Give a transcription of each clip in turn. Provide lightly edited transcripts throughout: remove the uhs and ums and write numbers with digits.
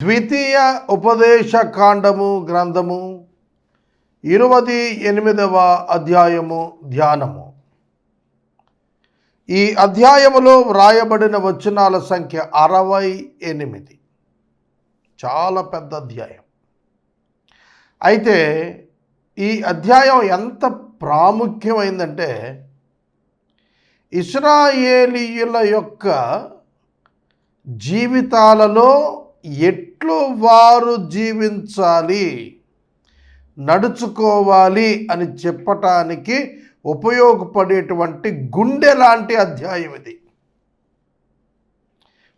ద్వితీయ ఉపదేశ కాండము గ్రంథము 28వ అధ్యాయము ధ్యానము. ఈ అధ్యాయములో వ్రాయబడిన వచనాల సంఖ్య 68. చాలా పెద్ద అధ్యాయం. అయితే ఈ అధ్యాయం ఎంత ప్రాముఖ్యమైందంటే ఇశ్రాయేలీయుల యొక్క జీవితాలలో ఎట్లు వారు జీవించాలి, నడుచుకోవాలి అని చెప్పటానికి ఉపయోగపడేటువంటి గుండె లాంటి అధ్యాయం ఇది.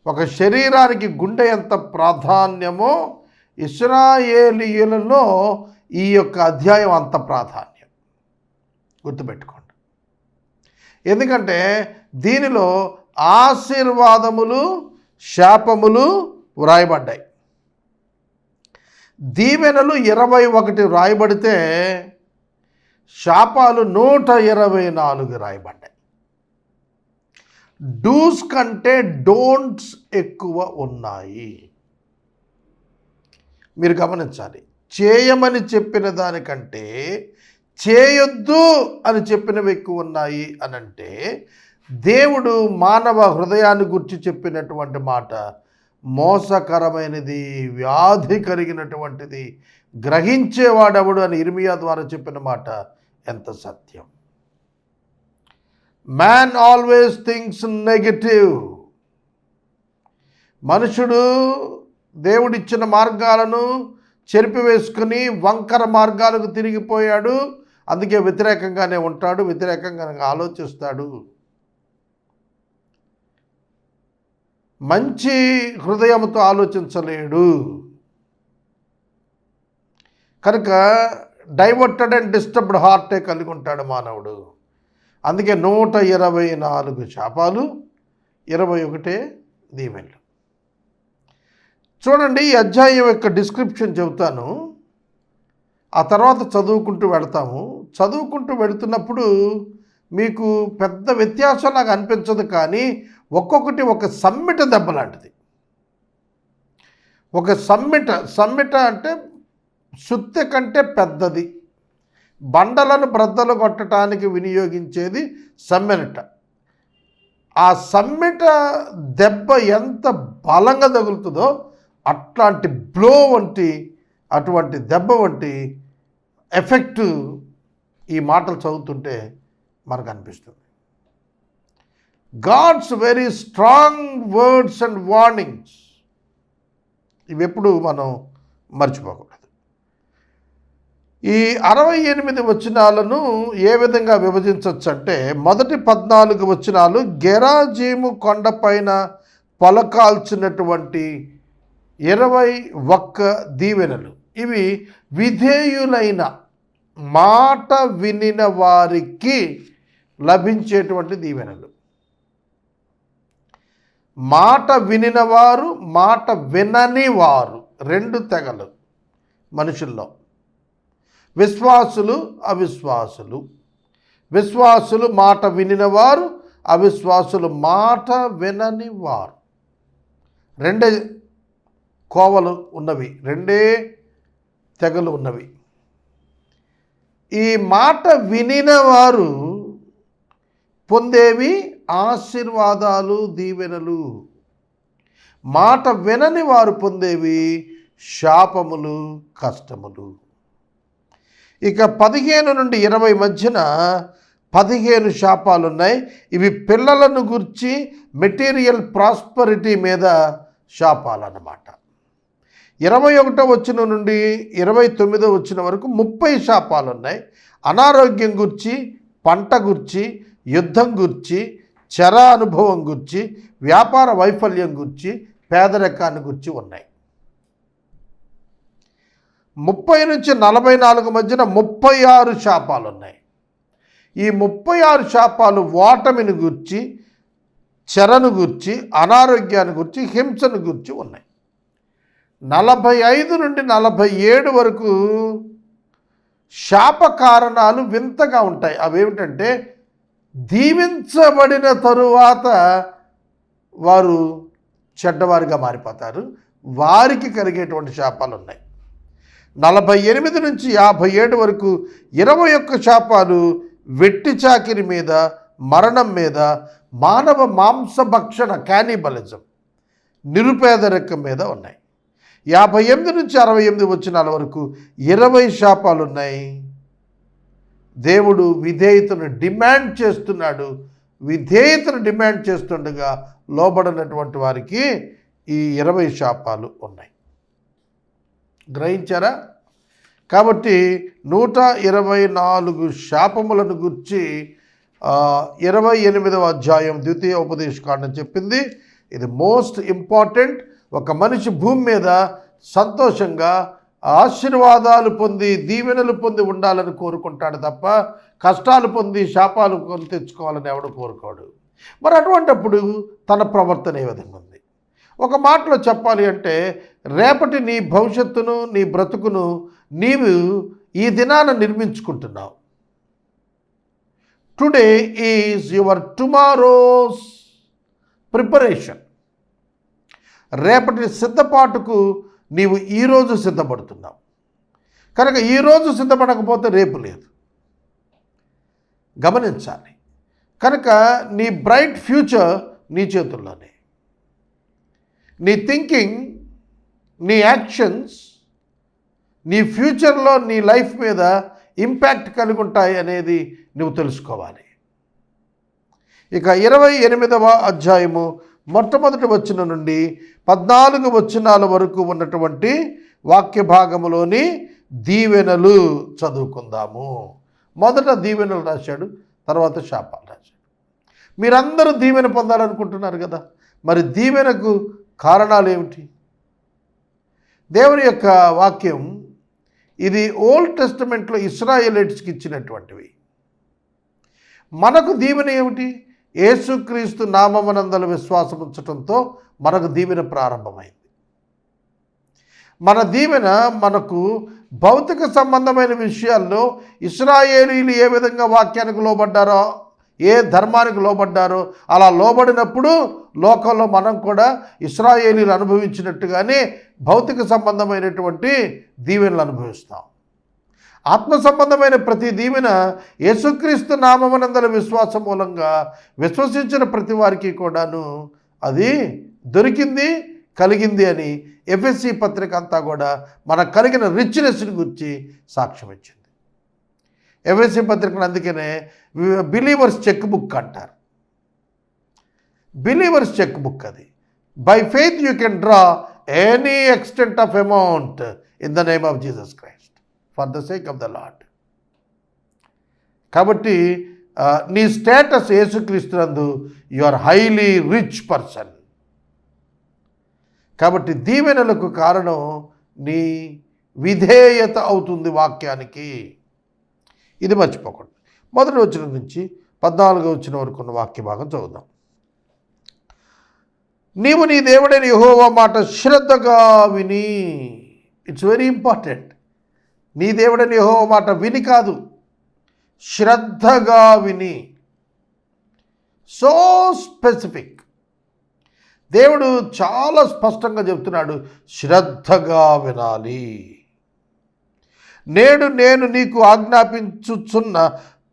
ఒక శరీరానికి గుండె ఎంత ప్రాధాన్యమో ఇశ్రాయేలీయులలో ఈ యొక్క అధ్యాయం అంత ప్రాధాన్యం. గుర్తుపెట్టుకోండి. ఎందుకంటే దీనిలో ఆశీర్వాదములు, శాపములు వ్రాయబడ్డాయి. దీవెనలు 21 వ్రాయబడితే శాపాలు 124 రాయబడ్డాయి. డూస్ కంటే డోంట్స్ ఎక్కువ ఉన్నాయి. మీరు గమనించాలి. చేయమని చెప్పిన దానికంటే చేయొద్దు అని చెప్పినవి ఎక్కువ ఉన్నాయి అనంటే దేవుడు మానవ హృదయాన్ని గురించి చెప్పినటువంటి మాట మోసకరమైనది, వ్యాధి కలిగినటువంటిది, గ్రహించేవాడెవడు అని ఇర్మియా ద్వారా చెప్పిన మాట ఎంత సత్యం. Man always thinks negative. మనుషుడు దేవుడిచ్చిన మార్గాలను చెరిపివేసుకుని వంకర మార్గాలకు తిరిగిపోయాడు. అందుకే వ్యతిరేకంగానే ఉంటాడు, వ్యతిరేకంగా ఆలోచిస్తాడు. మంచి హృదయంతో ఆలోచించలేడు. కనుక డైవర్టెడ్ అండ్ డిస్టర్బ్డ్ హార్టే కలిగి ఉంటాడు మానవుడు. అందుకే 124 శాపాలు, 21 దీవెనలు. చూడండి, ఈ అధ్యాయం యొక్క డిస్క్రిప్షన్ చెబుతాను, ఆ తర్వాత చదువుకుంటూ వెళతాము. చదువుకుంటూ వెళుతున్నప్పుడు మీకు పెద్ద వ్యత్యాసం నాకు అనిపించదు, కానీ ఒక్కొక్కటి ఒక సమ్మిట దెబ్బ లాంటిది. ఒక సమ్మిట అంటే సుత్తె కంటే పెద్దది. బండలను బ్రద్దలు కొట్టడానికి వినియోగించేది సమ్మెట. ఆ సమ్మిట దెబ్బ ఎంత బలంగా తగులుతుందో అట్లాంటి బ్లో వంటి, అటువంటి దెబ్బ వంటి ఎఫెక్టు ఈ మాటలు చదువుతుంటే మనకు అనిపిస్తుంది. Gods very strong words and warnings, ఇవి ఎప్పుడు మనం మర్చిపోకూడదు. ఈ 68 వచనాలను ఏ విధంగా విభజించవచ్చు అంటే, మొదటి 14 వచనాలు గెరాజీము కొండపైన పలకాల్చినటువంటి 21 దీవెనలు. ఇవి విధేయులైన, మాట వినిన వారికి లభించేటువంటి దీవెనలు. మాట వినినవారు, మాట వినని వారు, 2 తెగలు మనుషుల్లో. విశ్వాసులు, అవిశ్వాసులు. విశ్వాసులు మాట వినినవారు, అవిశ్వాసులు మాట వినని వారు. 2 కోవలు ఉన్నవి, 2 తెగలు ఉన్నవి. ఈ మాట వినిన వారు పొందేవి ఆశీర్వాదాలు, దీవెనలు. మాట వినని వారు పొందేవి శాపములు, కష్టములు. ఇక 15 నుండి 20 మధ్యన 15 శాపాలు ఉన్నాయి. ఇవి పిల్లలను గురించి, మెటీరియల్ ప్రాస్పరిటీ మీద శాపాలు అన్నమాట. 21వ వచనం నుండి 29వ వచనం వరకు 30 శాపాలు ఉన్నాయి. అనారోగ్యం గురించి, పంట గురించి, యుద్ధం గురించి, చెర అనుభవం గురించి, వ్యాపార వైఫల్యం గురించి, పేదరికాన్ని గురించి ఉన్నాయి. 30 నుంచి 44 మధ్యన 36 శాపాలు ఉన్నాయి. ఈ 36 శాపాలు ఓటమిని గురించి, చెరను గురించి, అనారోగ్యాన్ని గురించి, హింసను గురించి ఉన్నాయి. 45 నుండి 47 వరకు శాప కారణాలు వింతగా ఉంటాయి. అవేమిటంటే, దీవించబడిన తరువాత వారు చెడ్డవారిగా మారిపోతారు, వారికి కలిగేటువంటి శాపాలు ఉన్నాయి. 48 నుంచి 57 వరకు 21 శాపాలు వెట్టి చాకిరి మీద, మరణం మీద, మానవ మాంసభక్షణ క్యానిబలిజం, నిరుపేదరికం మీద ఉన్నాయి. 58 నుంచి 68 వచనాల వరకు 20 శాపాలు ఉన్నాయి. దేవుడు విధేయతను డిమాండ్ చేస్తున్నాడు. విధేయతను డిమాండ్ చేస్తుండగా లోబడినటువంటి వారికి ఈ 20 శాపాలు ఉన్నాయి. గ్రహించారా? కాబట్టి 124 శాపములను గురించి 28వ అధ్యాయం ద్వితీయ ఉపదేశకాండం చెప్పింది. ఇది మోస్ట్ ఇంపార్టెంట్. ఒక మనిషి భూమి మీద సంతోషంగా ఆశీర్వాదాలు పొంది దీవెనలు పొంది ఉండాలని కోరుకుంటాడు తప్ప కష్టాలు పొంది శాపాలు కొని తెచ్చుకోవాలని ఎవడు కోరుకోడు. మరి అటువంటప్పుడు తన ప్రవర్తన ఏ విధంగా ఉంది? ఒక మాటలో చెప్పాలి అంటే, రేపటి నీ భవిష్యత్తును, నీ బ్రతుకును నీవు ఈ దినాన నిర్మించుకుంటున్నావు. Today is your tomorrow's preparation. రేపటి సిద్ధపాటుకు నీవు ఈరోజు సిద్ధపడుతున్నావు కనుక ఈరోజు సిద్ధపడకపోతే రేపు లేదు, గమనించాలి. కనుక నీ బ్రైట్ ఫ్యూచర్ నీ చేతుల్లోనే. నీ థింకింగ్, నీ యాక్షన్స్ నీ ఫ్యూచర్లో నీ లైఫ్ మీద ఇంపాక్ట్ కలిగి ఉంటాయి అనేది నువ్వు తెలుసుకోవాలి. ఇక 28వ అధ్యాయము మొట్టమొదటి వచనం నుండి 14 వచనాల వరకు ఉన్నటువంటి వాక్య భాగములోని దీవెనలు చదువుకుందాము. మొదట దీవెనలు రాశాడు, తర్వాత శాపాలు రాశాడు. మీరందరూ దీవెన పొందాలనుకుంటున్నారు కదా, మరి దీవెనకు కారణాలు ఏమిటి? దేవుని యొక్క వాక్యం ఇది ఓల్డ్ టెస్టమెంట్లో ఇశ్రాయేలీట్స్కి ఇచ్చినటువంటివి. మనకు దీవెన ఏమిటి? యేసుక్రీస్తు నామమునందల విశ్వాసం ఉంచటంతో మనకు దీవెన ప్రారంభమైంది. మన దీవెన మనకు భౌతిక సంబంధమైన విషయాల్లో ఇశ్రాయేలీలు ఏ విధంగా వాక్యానికి లోబడ్డారో, ఏ ధర్మానికి లోబడ్డారో అలా లోబడినప్పుడు లోకంలో మనం కూడా ఇశ్రాయేలీలు అనుభవించినట్టుగానే భౌతిక సంబంధమైనటువంటి దీవెనలు అనుభవిస్తాం. ఆత్మ సంబంధమైన ప్రతి దీవెన యేసుక్రీస్తు నామమునందల విశ్వాసం మూలంగా విశ్వసించిన ప్రతి వారికి కూడాను అది దొరికింది, కలిగింది అని ఎఫెసీ పత్రిక అంతా కూడా మనకు కలిగిన రిచ్నెస్ని గురించి సాక్ష్యం ఇచ్చింది. ఎఫెసీ పత్రికను అందుకనే బిలీవర్స్ చెక్ బుక్ అంటారు. బిలీవర్స్ చెక్ బుక్ అది. By faith you can draw any extent of amount in the name of Jesus Christ for the sake of the Lord. కాబట్టి నీ స్టేటస్ యేసుక్రీస్తునందు you are highly rich person. కాబట్టి దీవెనలకు కారణం నీ విధేయత అవుతుంది వాక్యానికి. ఇది మర్చిపోకండి. మొదటి వచనం నుంచి 14వ వచనం వరకు ఉన్న వాక్య భాగం చదువుదాం. నీవు నీ దేవుడైన యెహోవా మాట శ్రద్ధగా విని. It's very important. నీ దేవుడైన యెహోవా మాట విని కాదు, శ్రద్ధగా విని. So specific. దేవుడు చాలా స్పష్టంగా చెప్తున్నాడు, శ్రద్ధగా వినాలి. నేడు నేను నీకు ఆజ్ఞాపించుచున్న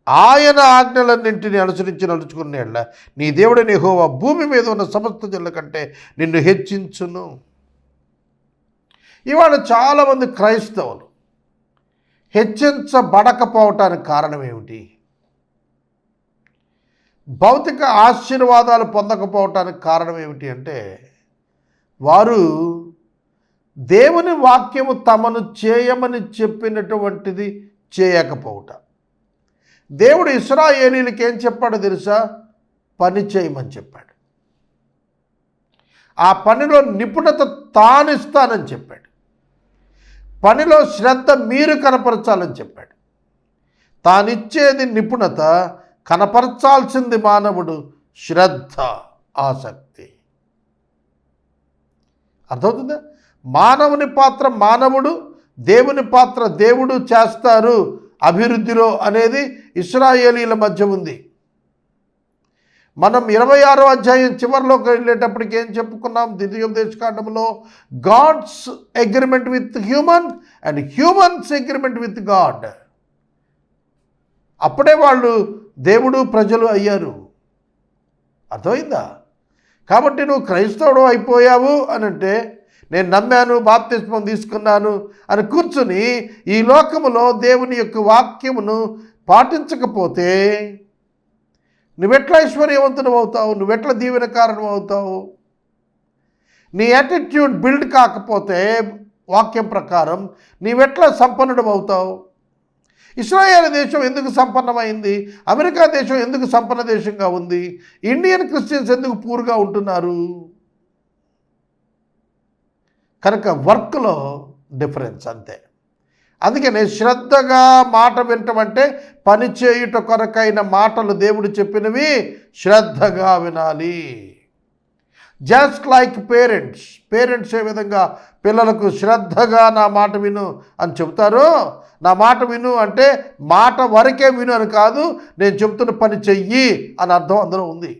ఆయన ఆజ్ఞలన్నింటినీ అనుసరించి నడుచుకునేళ్ళ నీ దేవుడైన యెహోవా భూమి మీద ఉన్న సమస్త జనుల కంటే నిన్ను హెచ్చించును. ఇవాళ చాలామంది క్రైస్తవులు హెచ్చించబడకపోవటానికి కారణం ఏమిటి? భౌతిక ఆశీర్వాదాలు పొందకపోవటానికి కారణం ఏమిటి అంటే, వారు దేవుని వాక్యము తమను చేయమని చెప్పినటువంటిది చేయకపోవట. దేవుడు ఇశ్రాయేలీయులకి ఏం చెప్పాడో తెలుసా? పని చేయమని చెప్పాడు. ఆ పనిలో నిపుణత తానిస్తానని చెప్పాడు. పనిలో శ్రద్ధ మీరు కనపరచాలని చెప్పాడు. తానిచ్చేది నిపుణత, కనపరచాల్సింది మానవుడు శ్రద్ధ, ఆసక్తి. అర్థమవుతుందా? మానవుని పాత్ర మానవుడు, దేవుని పాత్ర దేవుడు చేస్తారు అభివృద్ధిలో అనేది ఇశ్రాయేలీల మధ్య ఉంది. మనం 26వ అధ్యాయం చివరిలోకి వెళ్ళేటప్పటికి ఏం చెప్పుకున్నాం? ద్వితీయోపదేశకాండంలో God's agreement with human and humans agreement with God. అప్పుడే వాళ్ళు దేవుడు ప్రజలు అయ్యారు. అర్థమైందా? కాబట్టి నువ్వు క్రైస్తవుడు అయిపోయావు అని అంటే, నేను నమ్మాను, బాప్తిస్మం తీసుకున్నాను అని కూర్చుని ఈ లోకములో దేవుని యొక్క వాక్యమును పాటించకపోతే నువ్వెట్లా ఐశ్వర్యవంతుడు అవుతావు? నువ్వెట్లా దీవెన కారణం అవుతావు? నీ యాటిట్యూడ్ బిల్డ్ కాకపోతే వాక్యం ప్రకారం నీవెట్లా సంపన్నుడు అవుతావు? ఇశ్రాయేలు దేశం ఎందుకు సంపన్నమైంది? అమెరికా దేశం ఎందుకు సంపన్న దేశంగా ఉంది? ఇండియన్ క్రిస్టియన్స్ ఎందుకు పూర్గా ఉంటున్నారు? కనుక వర్క్లో డిఫరెన్స్ అంతే. అందుకనే శ్రద్ధగా మాట వినటం అంటే పని చేయుట కొరకైన మాటలు దేవుడు చెప్పినవి శ్రద్ధగా వినాలి. జస్ట్ లైక్ పేరెంట్స్ ఏ విధంగా పిల్లలకు శ్రద్ధగా నా మాట విను అని చెబుతారో, నా మాట విను అంటే మాట వరకే విను అని కాదు, నేను చెబుతున్న పని చెయ్యి అని అర్థం అందులో ఉంది.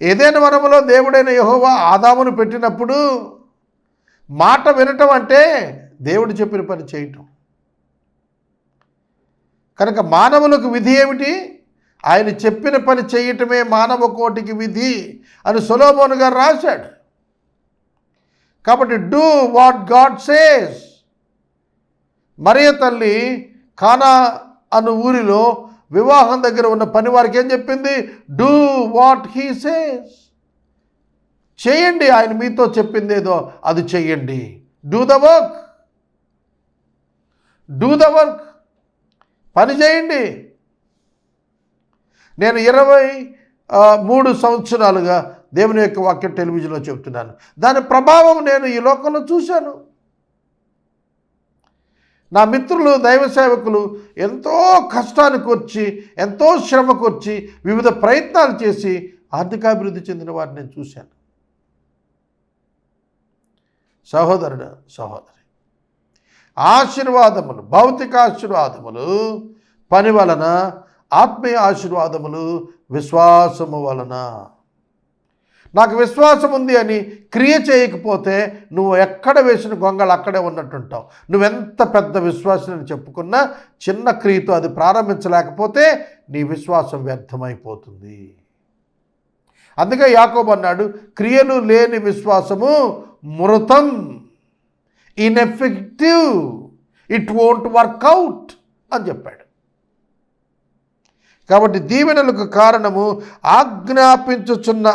ఏదైనా వనములో దేవుడైన యెహోవా ఆదామును పెట్టినప్పుడు మాట వినటం అంటే దేవుడు చెప్పిన పని చేయటం. కనుక మానవులకు విధి ఏమిటి? ఆయన చెప్పిన పని చేయటమే మానవ కోటికి విధి అని సొలొమోను గారు రాశాడు. కాబట్టి డూ వాట్ గాడ్ సేస్. మరియ తల్లి కానా అను ఊరిలో వివాహం దగ్గర ఉన్న పని వారికి ఏం చెప్పింది? Do what he says. చేయండి, ఆయన మీతో చెప్పింది ఏదో అది చెయ్యండి. డూ ద వర్క్, పని చేయండి. నేను 23 సంవత్సరాలుగా దేవుని యొక్క వాక్యం టెలివిజన్లో చెప్తున్నాను. దాని ప్రభావం నేను ఈ లోకంలో చూశాను. నా మిత్రులు దైవ సేవకులు ఎంతో కష్టానికి వచ్చి, ఎంతో శ్రమకు వచ్చి, వివిధ ప్రయత్నాలు చేసి ఆర్థికాభివృద్ధి చెందిన వారిని నేను చూశాను. సహోదరుడు, సహోదరి, ఆశీర్వాదములు, భౌతిక ఆశీర్వాదములు పని వలన, ఆత్మీయ ఆశీర్వాదములు విశ్వాసము వలన. నాకు విశ్వాసం ఉంది అని క్రియ చేయకపోతే నువ్వు ఎక్కడ వేసిన గొంగళి అక్కడే ఉన్నట్టుంటావు. నువ్వెంత పెద్ద విశ్వాసాన్ని చెప్పుకున్నా చిన్న క్రియతో అది ప్రారంభించలేకపోతే నీ విశ్వాసం వ్యర్థమైపోతుంది. అందుకే యాకోబు అన్నాడు, క్రియలు లేని విశ్వాసము మృతం, ఇన్ఎఫెక్టివ్, ఇట్ వోంట్ వర్కౌట్ అని చెప్పాడు. కాబట్టి దీవెనలకు కారణము ఆజ్ఞాపించుచున్న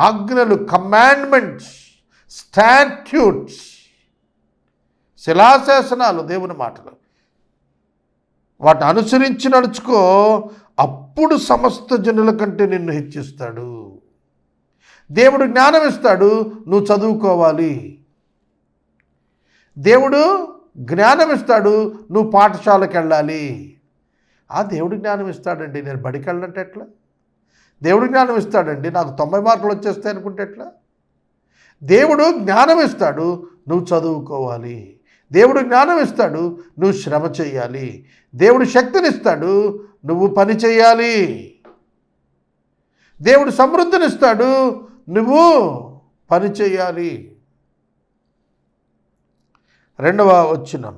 ఆజ్ఞలు కమాండ్మెంట్స్, స్టాట్యూట్స్, శిలాశాసనాలు, దేవుని మాటలు. వాటిని అనుసరించి నడుచుకో, అప్పుడు సమస్త జనుల కంటే నిన్ను హెచ్చిస్తాడు. దేవుడు జ్ఞానం ఇస్తాడు, నువ్వు చదువుకోవాలి. దేవుడు జ్ఞానం ఇస్తాడు, నువ్వు పాఠశాలకు వెళ్ళాలి. ఆ దేవుడు జ్ఞానం ఇస్తాడండి, నేను బడికి వెళ్ళంటే ఎట్లా? దేవుడు జ్ఞానం ఇస్తాడండి, నాకు 90 మార్కులు వచ్చేస్తాయి అనుకుంటే ఎట్లా? దేవుడు జ్ఞానం ఇస్తాడు, నువ్వు చదువుకోవాలి. దేవుడు జ్ఞానం ఇస్తాడు, నువ్వు శ్రమ చేయాలి. దేవుడు శక్తినిస్తాడు, నువ్వు పని చేయాలి. దేవుడు సమృద్ధినిస్తాడు, నువ్వు పని చేయాలి. 2వ వచనం,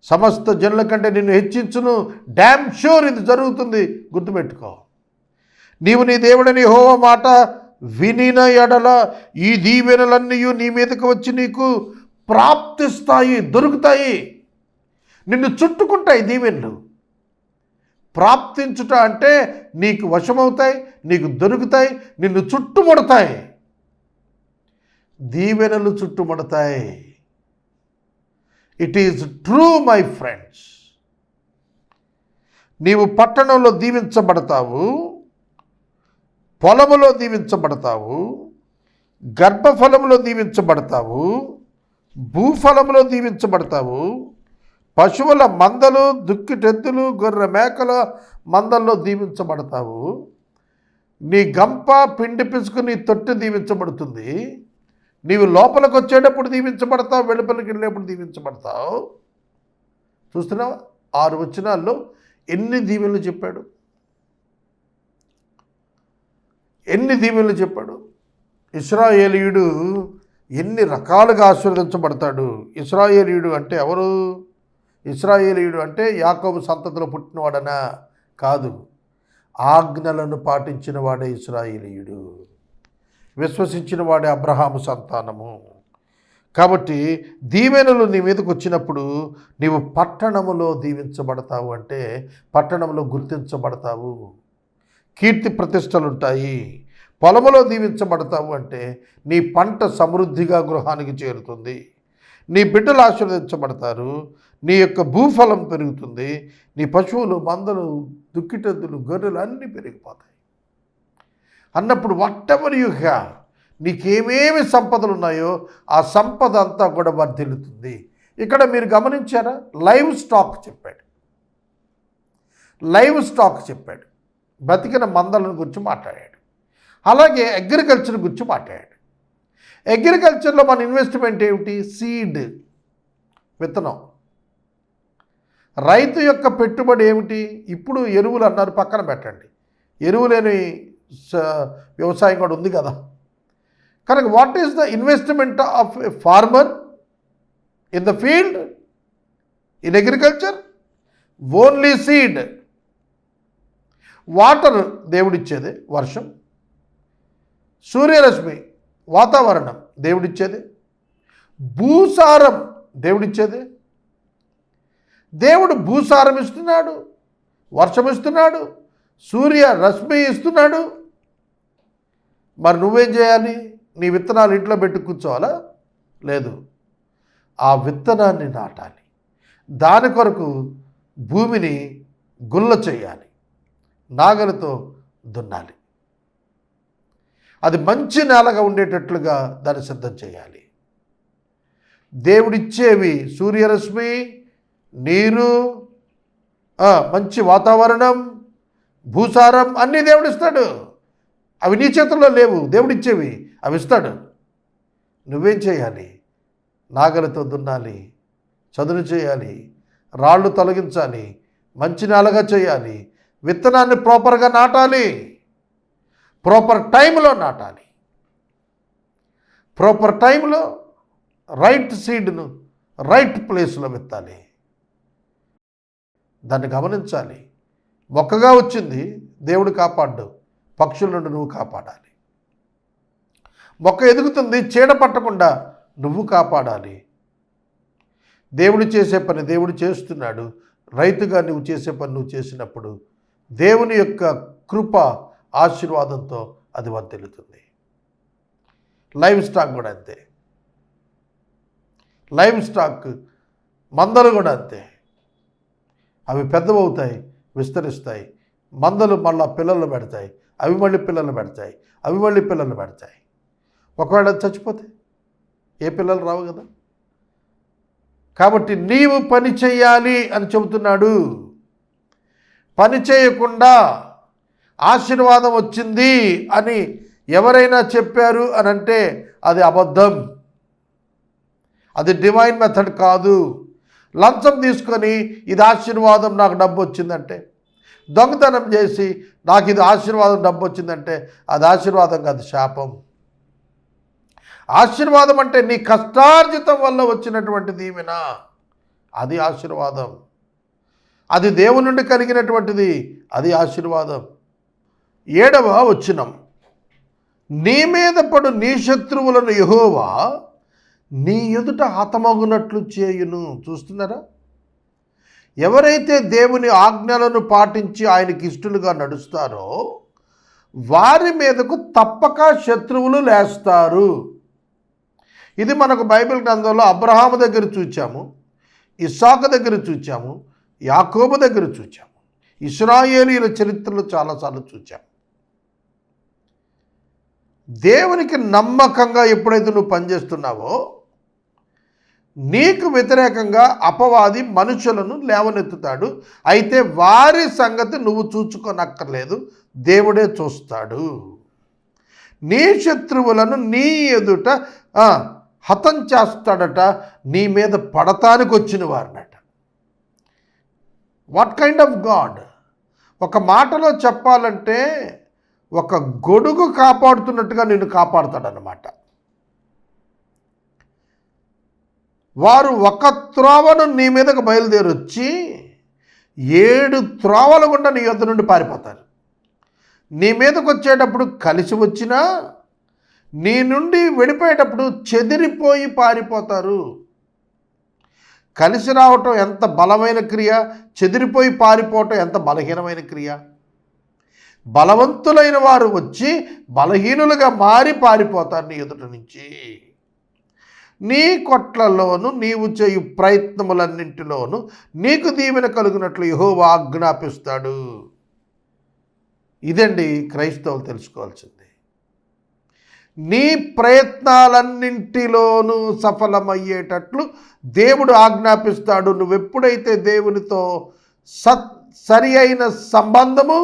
సమస్త జనుల కంటే నిన్ను హెచ్చించును. డ్యామ్ షూర్ ఇది జరుగుతుంది, గుర్తుపెట్టుకో. నీవు నీ దేవుడని యెహోవా మాట వినిన ఎడల ఈ దీవెనలన్నీ నీ మీదకి వచ్చి నీకు ప్రాప్తిస్తాయి, దొరుకుతాయి. నిన్ను చుట్టుకుంటాయి దీవెనలు. ప్రాప్తించుట అంటే నీకు వశమవుతాయి, నీకు దొరుకుతాయి, నిన్ను చుట్టుముడతాయి. దీవెనలు చుట్టుముడతాయి. It is true my friends. నీవు పట్టణంలో దీవించబడతావు, పొలములో దీవించబడతావు, గర్భఫలములో దీవించబడతావు, భూఫలములో దీవించబడతావు, పశువుల మందలు, దుక్కిటెద్దులు, గొర్రె మేకల మందల్లో దీవించబడతావు. నీ గంప పిండి పిసుకు నీ తొట్టి దీవించబడుతుంది. నీవు లోపలికి వచ్చేటప్పుడు దీవించబడతావు, వెలుపలికి వెళ్ళేప్పుడు దీవించబడతావు. చూస్తున్నావా 6 వచనాల్లో ఎన్ని దీవెనలు చెప్పాడు, ఎన్ని దీవెనలు చెప్పాడు. ఇశ్రాయేలీయుడు ఎన్ని రకాలుగా ఆశీర్వదించబడతాడు. ఇశ్రాయేలీయుడు అంటే ఎవరు? ఇశ్రాయేలీయుడు అంటే యాకోబు సంతతిలో పుట్టినవాడనా? కాదు, ఆజ్ఞలను పాటించిన వాడే ఇశ్రాయేలీయుడు, విశ్వసించిన వాడే అబ్రహాము సంతానము. కాబట్టి దీవెనలు నీ మీదకు వచ్చినప్పుడు నీవు పట్టణములో దీవించబడతావు, అంటే పట్టణంలో గుర్తించబడతావు, కీర్తి ప్రతిష్టలు ఉంటాయి. పొలములో దీవించబడతావు అంటే నీ పంట సమృద్ధిగా గృహానికి చేరుతుంది, నీ బిడ్డలు ఆశీర్వదించబడతారు, నీ యొక్క భూఫలం పెరుగుతుంది, నీ పశువులు మందలు దుక్కిటెద్దులు గొర్రెలు అన్నీ పెరిగిపోతాయి అన్నప్పుడు వాట్ ఎవర్ యు హ్యావ్, నీకేమేమి సంపదలు ఉన్నాయో ఆ సంపద అంతా కూడా వర్ధిల్లుతుంది. ఇక్కడ మీరు గమనించారా? లైవ్ స్టాక్ చెప్పాడు, లైవ్ స్టాక్ చెప్పాడు, బతికిన మందలను గురించి మాట్లాడాడు. అలాగే అగ్రికల్చర్ గురించి మాట్లాడాడు. అగ్రికల్చర్లో మన ఇన్వెస్ట్మెంట్ ఏమిటి? సీడ్, విత్తనం. రైతు యొక్క పెట్టుబడి ఏమిటి? ఇప్పుడు ఎరువులు అన్నారు, పక్కన పెట్టండి, ఎరువు లేని వ్యవసాయం కూడా ఉంది కదా. కనుక what is the investment of a farmer in the field, in agriculture? Only seed. Water దేవుడిచ్చేది, వర్షం, సూర్యరశ్మి వాతావరణం దేవుడిచ్చేది, భూసారం దేవుడిచ్చేది. దేవుడు భూసారం ఇస్తున్నాడు, వర్షం ఇస్తున్నాడు, సూర్య రశ్మి ఇస్తున్నాడు. మరి నువ్వేం చేయాలి? నీ విత్తనాలు ఇంట్లో పెట్టి కూర్చోవాలా? లేదు, ఆ విత్తనాన్ని నాటాలి, దాని కొరకు భూమిని గుల్ల చేయాలి, నాగలితో దున్నాలి, అది మంచి నేలగా ఉండేటట్లుగా దాన్ని సిద్ధం చేయాలి. దేవుడిచ్చేవి సూర్యరశ్మి, నీరు, మంచి వాతావరణం, భూసారం అన్నీ దేవుడిస్తాడు. అవి నీ చేతుల్లో లేవు, దేవుడిచ్చేవి, అవి ఇస్తాడు. నువ్వేం చేయాలి? నాగలితో దున్నాలి, చదును చేయాలి, రాళ్ళు తొలగించాలి, మంచి నేలగా చేయాలి, విత్తనాన్ని ప్రాపర్గా నాటాలి, ప్రాపర్ టైంలో నాటాలి, ప్రాపర్ టైంలో రైట్ సీడ్ను రైట్ ప్లేస్లో విత్తాలి. దాన్ని గమనించాలి. మొక్కగా వచ్చింది, దేవుడు కాపాడు, పక్షుల నుండి నువ్వు కాపాడాలి. మొక్క ఎదుగుతుంది, చీడ పట్టకుండా నువ్వు కాపాడాలి. దేవుడు చేసే పని దేవుడు చేస్తున్నాడు, రైతుగా నువ్వు చేసే పని నువ్వు చేసినప్పుడు దేవుని యొక్క కృప ఆశీర్వాదంతో అది వర్ధిల్లుతుంది. లైవ్ స్టాక్ కూడా అంతే, లైవ్ స్టాక్ మందలు కూడా అంతే. అవి పెద్దవవుతాయి, విస్తరిస్తాయి, మందలు మళ్ళీ పిల్లలు పెడతాయి, అవి మళ్ళీ పిల్లలు పెడతాయి, అవి మళ్ళీ పిల్లలు పెడతాయి. ఒకవేళ చచ్చిపోతే ఏ పిల్లలు రావు కదా. కాబట్టి నీవు పని చేయాలి అని చెబుతున్నాడు. పని చేయకుండా ఆశీర్వాదం వచ్చింది అని ఎవరైనా చెప్పారు అని అంటే అది అబద్ధం, అది డివైన్ మెథడ్ కాదు. లంచం తీసుకొని ఇది ఆశీర్వాదం, నాకు డబ్బు వచ్చిందంటే, దొంగతనం చేసి నాకు ఇది ఆశీర్వాదం, డబ్బు వచ్చిందంటే అది ఆశీర్వాదం కాదు, శాపం. ఆశీర్వాదం అంటే నీ కష్టార్జితం వల్ల వచ్చినటువంటి దీవెన, అది ఆశీర్వాదం. అది దేవుని నుండి కలిగినటువంటిది, అది ఆశీర్వాదం. 7వ వచనం, నీ మీద పడు నీ శత్రువులను యెహోవా నీ ఎదుట హతమగునట్లు చేయును. చూస్తున్నారా? ఎవరైతే దేవుని ఆజ్ఞలను పాటించి ఆయనకి ఇష్టలుగా నడుస్తారో వారి మీదకు తప్పక శత్రువులు లేస్తారు. ఇది మనకు బైబిల్ గ్రంథంలో అబ్రహాము దగ్గర చూచాము, ఇస్సాకు దగ్గర చూచాము, యాకోబు దగ్గర చూచాము, ఇశ్రాయేలీయుల చరిత్రలో చాలాసార్లు చూచాము. దేవునికి నమ్మకంగా ఎప్పుడైతే నువ్వు పనిచేస్తున్నావో నీకు వ్యతిరేకంగా అపవాది మనుషులను లేవనెత్తుతాడు. అయితే వారి సంగతి నువ్వు చూచుకోనక్కర్లేదు, దేవుడే చూస్తాడు. నీ శత్రువులను నీ ఎదుట హతం చేస్తాడట, నీ మీద పడతానికి వచ్చిన వారినట. What kind of God? ఒక మాటలో చెప్పాలంటే ఒక గొడుగు కాపాడుతున్నట్టుగా నిన్ను కాపాడుతాడనమాట. వారు ఒక త్రోవను నీ మీదకు బయలుదేరొచ్చి 7 త్రోవల గుండా నీ యొద్ద నుండి పారిపోతారు. నీ మీదకు వచ్చేటప్పుడు కలిసి వచ్చినా నీ నుండి వెళ్ళిపోయేటప్పుడు చెదిరిపోయి పారిపోతారు. కలిసి రావటం ఎంత బలమైన క్రియ, చెదిరిపోయి పారిపోవటం ఎంత బలహీనమైన క్రియ. బలవంతులైన వారు వచ్చి బలహీనులుగా మారి పారిపోతారు నీ ఎదుట నుంచి. నీ కొట్లలోను నీవు చేయు ప్రయత్నములన్నింటిలోనూ నీకు దీవెన కలుగునట్లు యెహోవా ఆజ్ఞాపిస్తాడు. ఇదండి క్రైస్తవులు తెలుసుకోవాల్సింది. నీ ప్రయత్నాలన్నింటిలోనూ సఫలమయ్యేటట్లు దేవుడు ఆజ్ఞాపిస్తాడు. నువ్వెప్పుడైతే దేవునితో సరి అయిన సంబంధము,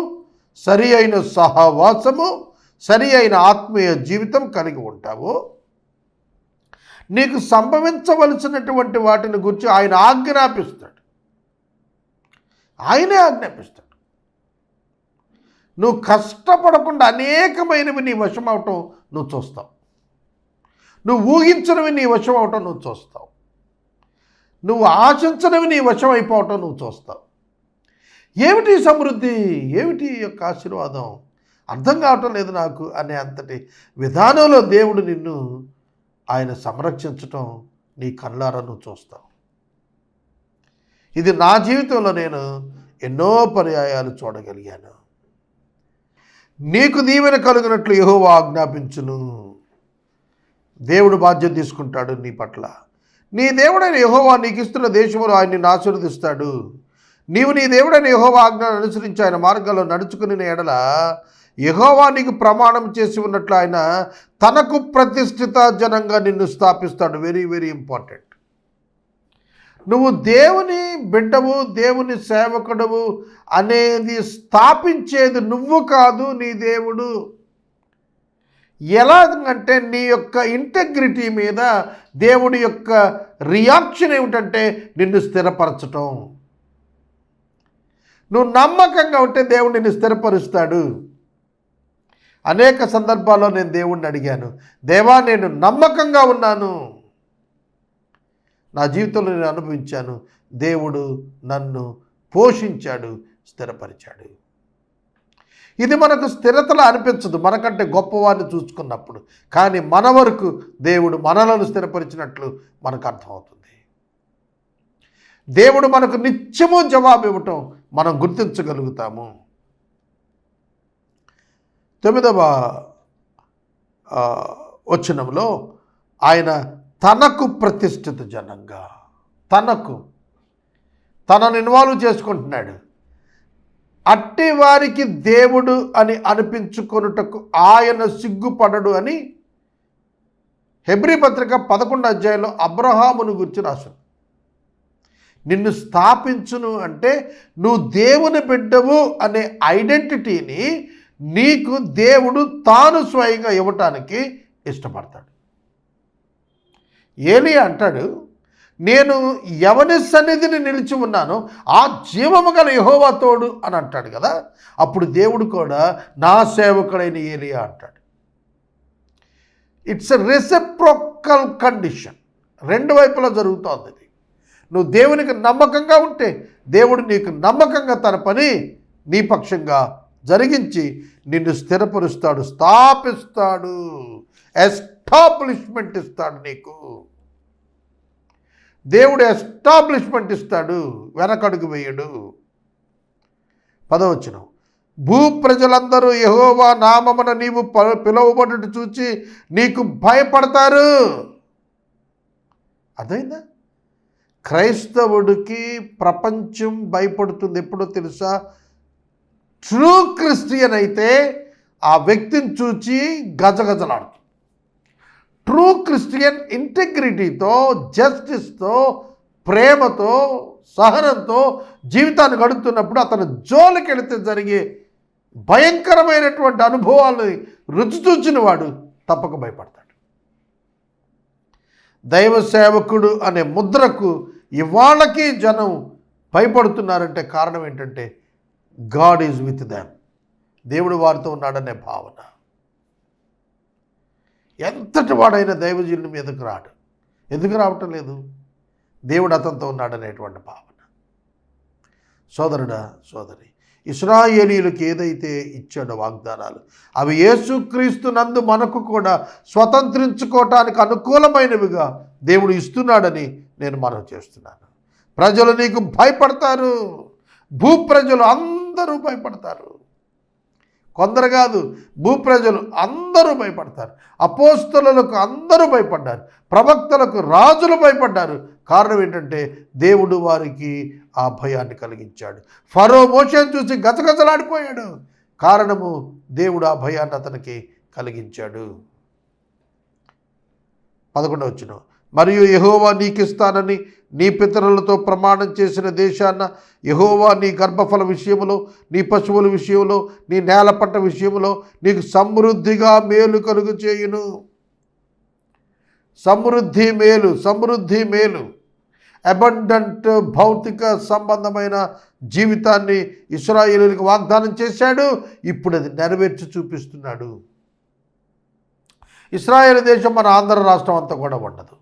సరి అయిన సహవాసము, సరి అయిన ఆత్మీయ జీవితం కలిగి ఉంటావో నీకు సంభవించవలసినటువంటి వాటిని గురించి ఆయన ఆజ్ఞాపిస్తాడు. ఆయనే ఆజ్ఞాపిస్తాడు. నువ్వు కష్టపడకుండా అనేకమైనవి నీ వశం అవటం నువ్వు చూస్తావు. నువ్వు ఊహించనివి నీ వశం అవటం నువ్వు చూస్తావు. నువ్వు ఆశించనివి నీ వశం అయిపోవటం నువ్వు చూస్తావు. ఏమిటి సమృద్ధి, ఏమిటి యొక్క ఆశీర్వాదం అర్థం కావటం లేదు నాకు అనే అంతటి విధానంలో దేవుడు నిన్ను ఆయన సంరక్షించటం నీ కళ్ళారా నువ్వు చూస్తావు. ఇది నా జీవితంలో నేను ఎన్నో పర్యాయాలు చూడగలిగాను. నీకు దీవెన కలుగునట్లు యెహోవా ఆజ్ఞాపించును. దేవుడు బాధ్యత తీసుకుంటాడు నీ పట్ల. నీ దేవుడైన యెహోవా నీకు ఇస్తున్న దేశంలో ఆయన నిన్ను ఆశీర్వదిస్తాడు. నీవు నీ దేవుడైన యెహోవా ఆజ్ఞను అనుసరించి ఆయన మార్గాల్లో నడుచుకుని ఎడల యెహోవా నీకు ప్రమాణం చేసి ఉన్నట్లు ఆయన తనకు ప్రతిష్ఠిత జనంగా నిన్ను స్థాపిస్తాడు. Very very important. నువ్వు దేవుని బిడ్డవు, దేవుని సేవకుడవు అనేది స్థాపించేది నువ్వు కాదు, నీ దేవుడు. ఎలాగంటే నీ యొక్క ఇంటెగ్రిటీ మీద దేవుడి యొక్క రియాక్షన్ ఏమిటంటే నిన్ను స్థిరపరచటం. నువ్వు నమ్మకంగా ఉంటే దేవుడు నిన్ను స్థిరపరుస్తాడు. అనేక సందర్భాల్లో నేను దేవుడిని అడిగాను, దేవా నేను నమ్మకంగా ఉన్నాను, నా జీవితంలో నేను అనుభవించాను, దేవుడు నన్ను పోషించాడు, స్థిరపరిచాడు. ఇది మనకు స్థిరతలా అనిపించదు మనకంటే గొప్పవారిని చూసుకున్నప్పుడు, కానీ మన వరకు దేవుడు మనలను స్థిరపరిచినట్లు మనకు అర్థమవుతుంది. దేవుడు మనకు నిత్యము జవాబు ఇవ్వటం మనం గుర్తించగలుగుతాము. 9వ వచనంలో ఆయన తనకు ప్రతిష్ఠిత జనంగా, తనను ఇన్వాల్వ్ చేసుకుంటున్నాడు. అట్టి వారికి దేవుడు అని అనిపించుకొనుటకు ఆయన సిగ్గుపడడు అని హెబ్రీ పత్రిక 11వ అధ్యాయంలో అబ్రహామును గురించి రాశాడు. నిన్ను స్థాపించును అంటే నువ్వు దేవుని బిడ్డవు అనే ఐడెంటిటీని నీకు దేవుడు తాను స్వయంగా ఇవ్వటానికి ఇష్టపడతాడు. ఏలియా అంటాడు, నేను ఎవని సన్నిధిని నిలిచి ఉన్నానో ఆ జీవము గల యెహోవా తోడు అని అంటాడు కదా. అప్పుడు దేవుడు కూడా నా సేవకుడైన ఏలియా అంటాడు. It's a reciprocal condition. రెండు వైపులా జరుగుతోంది ఇది. నువ్వు దేవునికి నమ్మకంగా ఉంటే దేవుడు నీకు నమ్మకంగా తన పని నీ పక్షంగా జరిగించి నిన్ను స్థిరపరుస్తాడు, స్థాపిస్తాడు, ఎస్టాబ్లిష్మెంట్ ఇస్తాడు. నీకు దేవుడు ఎస్టాబ్లిష్మెంట్ ఇస్తాడు, వెనకడుగు వేయడు. 10వ వచనం, భూ ప్రజలందరూ యెహోవా నామమున నీవు పిలువబడుట చూచి నీకు భయపడతారు. అదైందా? క్రైస్తవుడికి ప్రపంచం భయపడుతుంది ఎప్పుడో తెలుసా? ట్రూ క్రిస్టియన్ అయితే ఆ వ్యక్తిని చూచి గజగజలాడుతుంది. ట్రూ క్రిస్టియన్ ఇంటెగ్రిటీతో, జస్టిస్తో, ప్రేమతో, సహనంతో జీవితాన్ని గడుపుతున్నప్పుడు అతను జోలికి వెళితే జరిగే భయంకరమైనటువంటి అనుభవాలను రుచి చూచిన వాడు తప్పక భయపడతాడు. దైవ సేవకుడు అనే ముద్రకు ఇవాళకి జనం భయపడుతున్నారంటే కారణం ఏంటంటే గాడ్ ఈజ్ విత్ దెమ్, దేవుడు వారితో ఉన్నాడనే భావన. ఎంతటి వాడైనా దైవజనుని మీదకు రాడు. ఎందుకు రావటం లేదు? దేవుడు అతనితో ఉన్నాడనేటువంటి భావన. సోదరుడా, సోదరి, ఇశ్రాయేలీయులకు ఏదైతే ఇచ్చాడో వాగ్దానాలు, అవి యేసుక్రీస్తు నందు మనకు కూడా స్వతంత్రించుకోవటానికి అనుకూలమైనవిగా దేవుడు ఇస్తున్నాడని నేను మనవి చేస్తున్నాను. ప్రజలు నీకు భయపడతారు, భూప్రజలు అందరూ భయపడతారు. కొందరు కాదు, భూప్రజలు అందరూ భయపడతారు. అపోస్తలులకు అందరూ భయపడ్డారు, ప్రవక్తలకు రాజులు భయపడ్డారు. కారణం ఏంటంటే దేవుడు వారికి ఆ భయాన్ని కలిగించాడు. ఫరో మోషేను చూసి గజగజలాడిపోయాడు. కారణము దేవుడు ఆ భయాన్ని అతనికి కలిగించాడు. 11వ వచనం, మరియు యెహోవా నీకిస్తానని నీ పితరులతో ప్రమాణం చేసిన దేశాన్న యెహోవా నీ గర్భఫల విషయంలో, నీ పశువుల విషయంలో, నీ నేల పంట విషయంలో నీకు సమృద్ధిగా మేలు కలుగు చేయును. సమృద్ధి మేలు, సమృద్ధి మేలు. అబండెంట్ భౌతిక సంబంధమైన జీవితాన్ని ఇశ్రాయేలీయులకు వాగ్దానం చేశాడు. ఇప్పుడు అది నెరవేర్చి చూపిస్తున్నాడు. ఇశ్రాయేలు దేశం మన ఆంధ్ర రాష్ట్రం అంతా కూడా ఉండదు,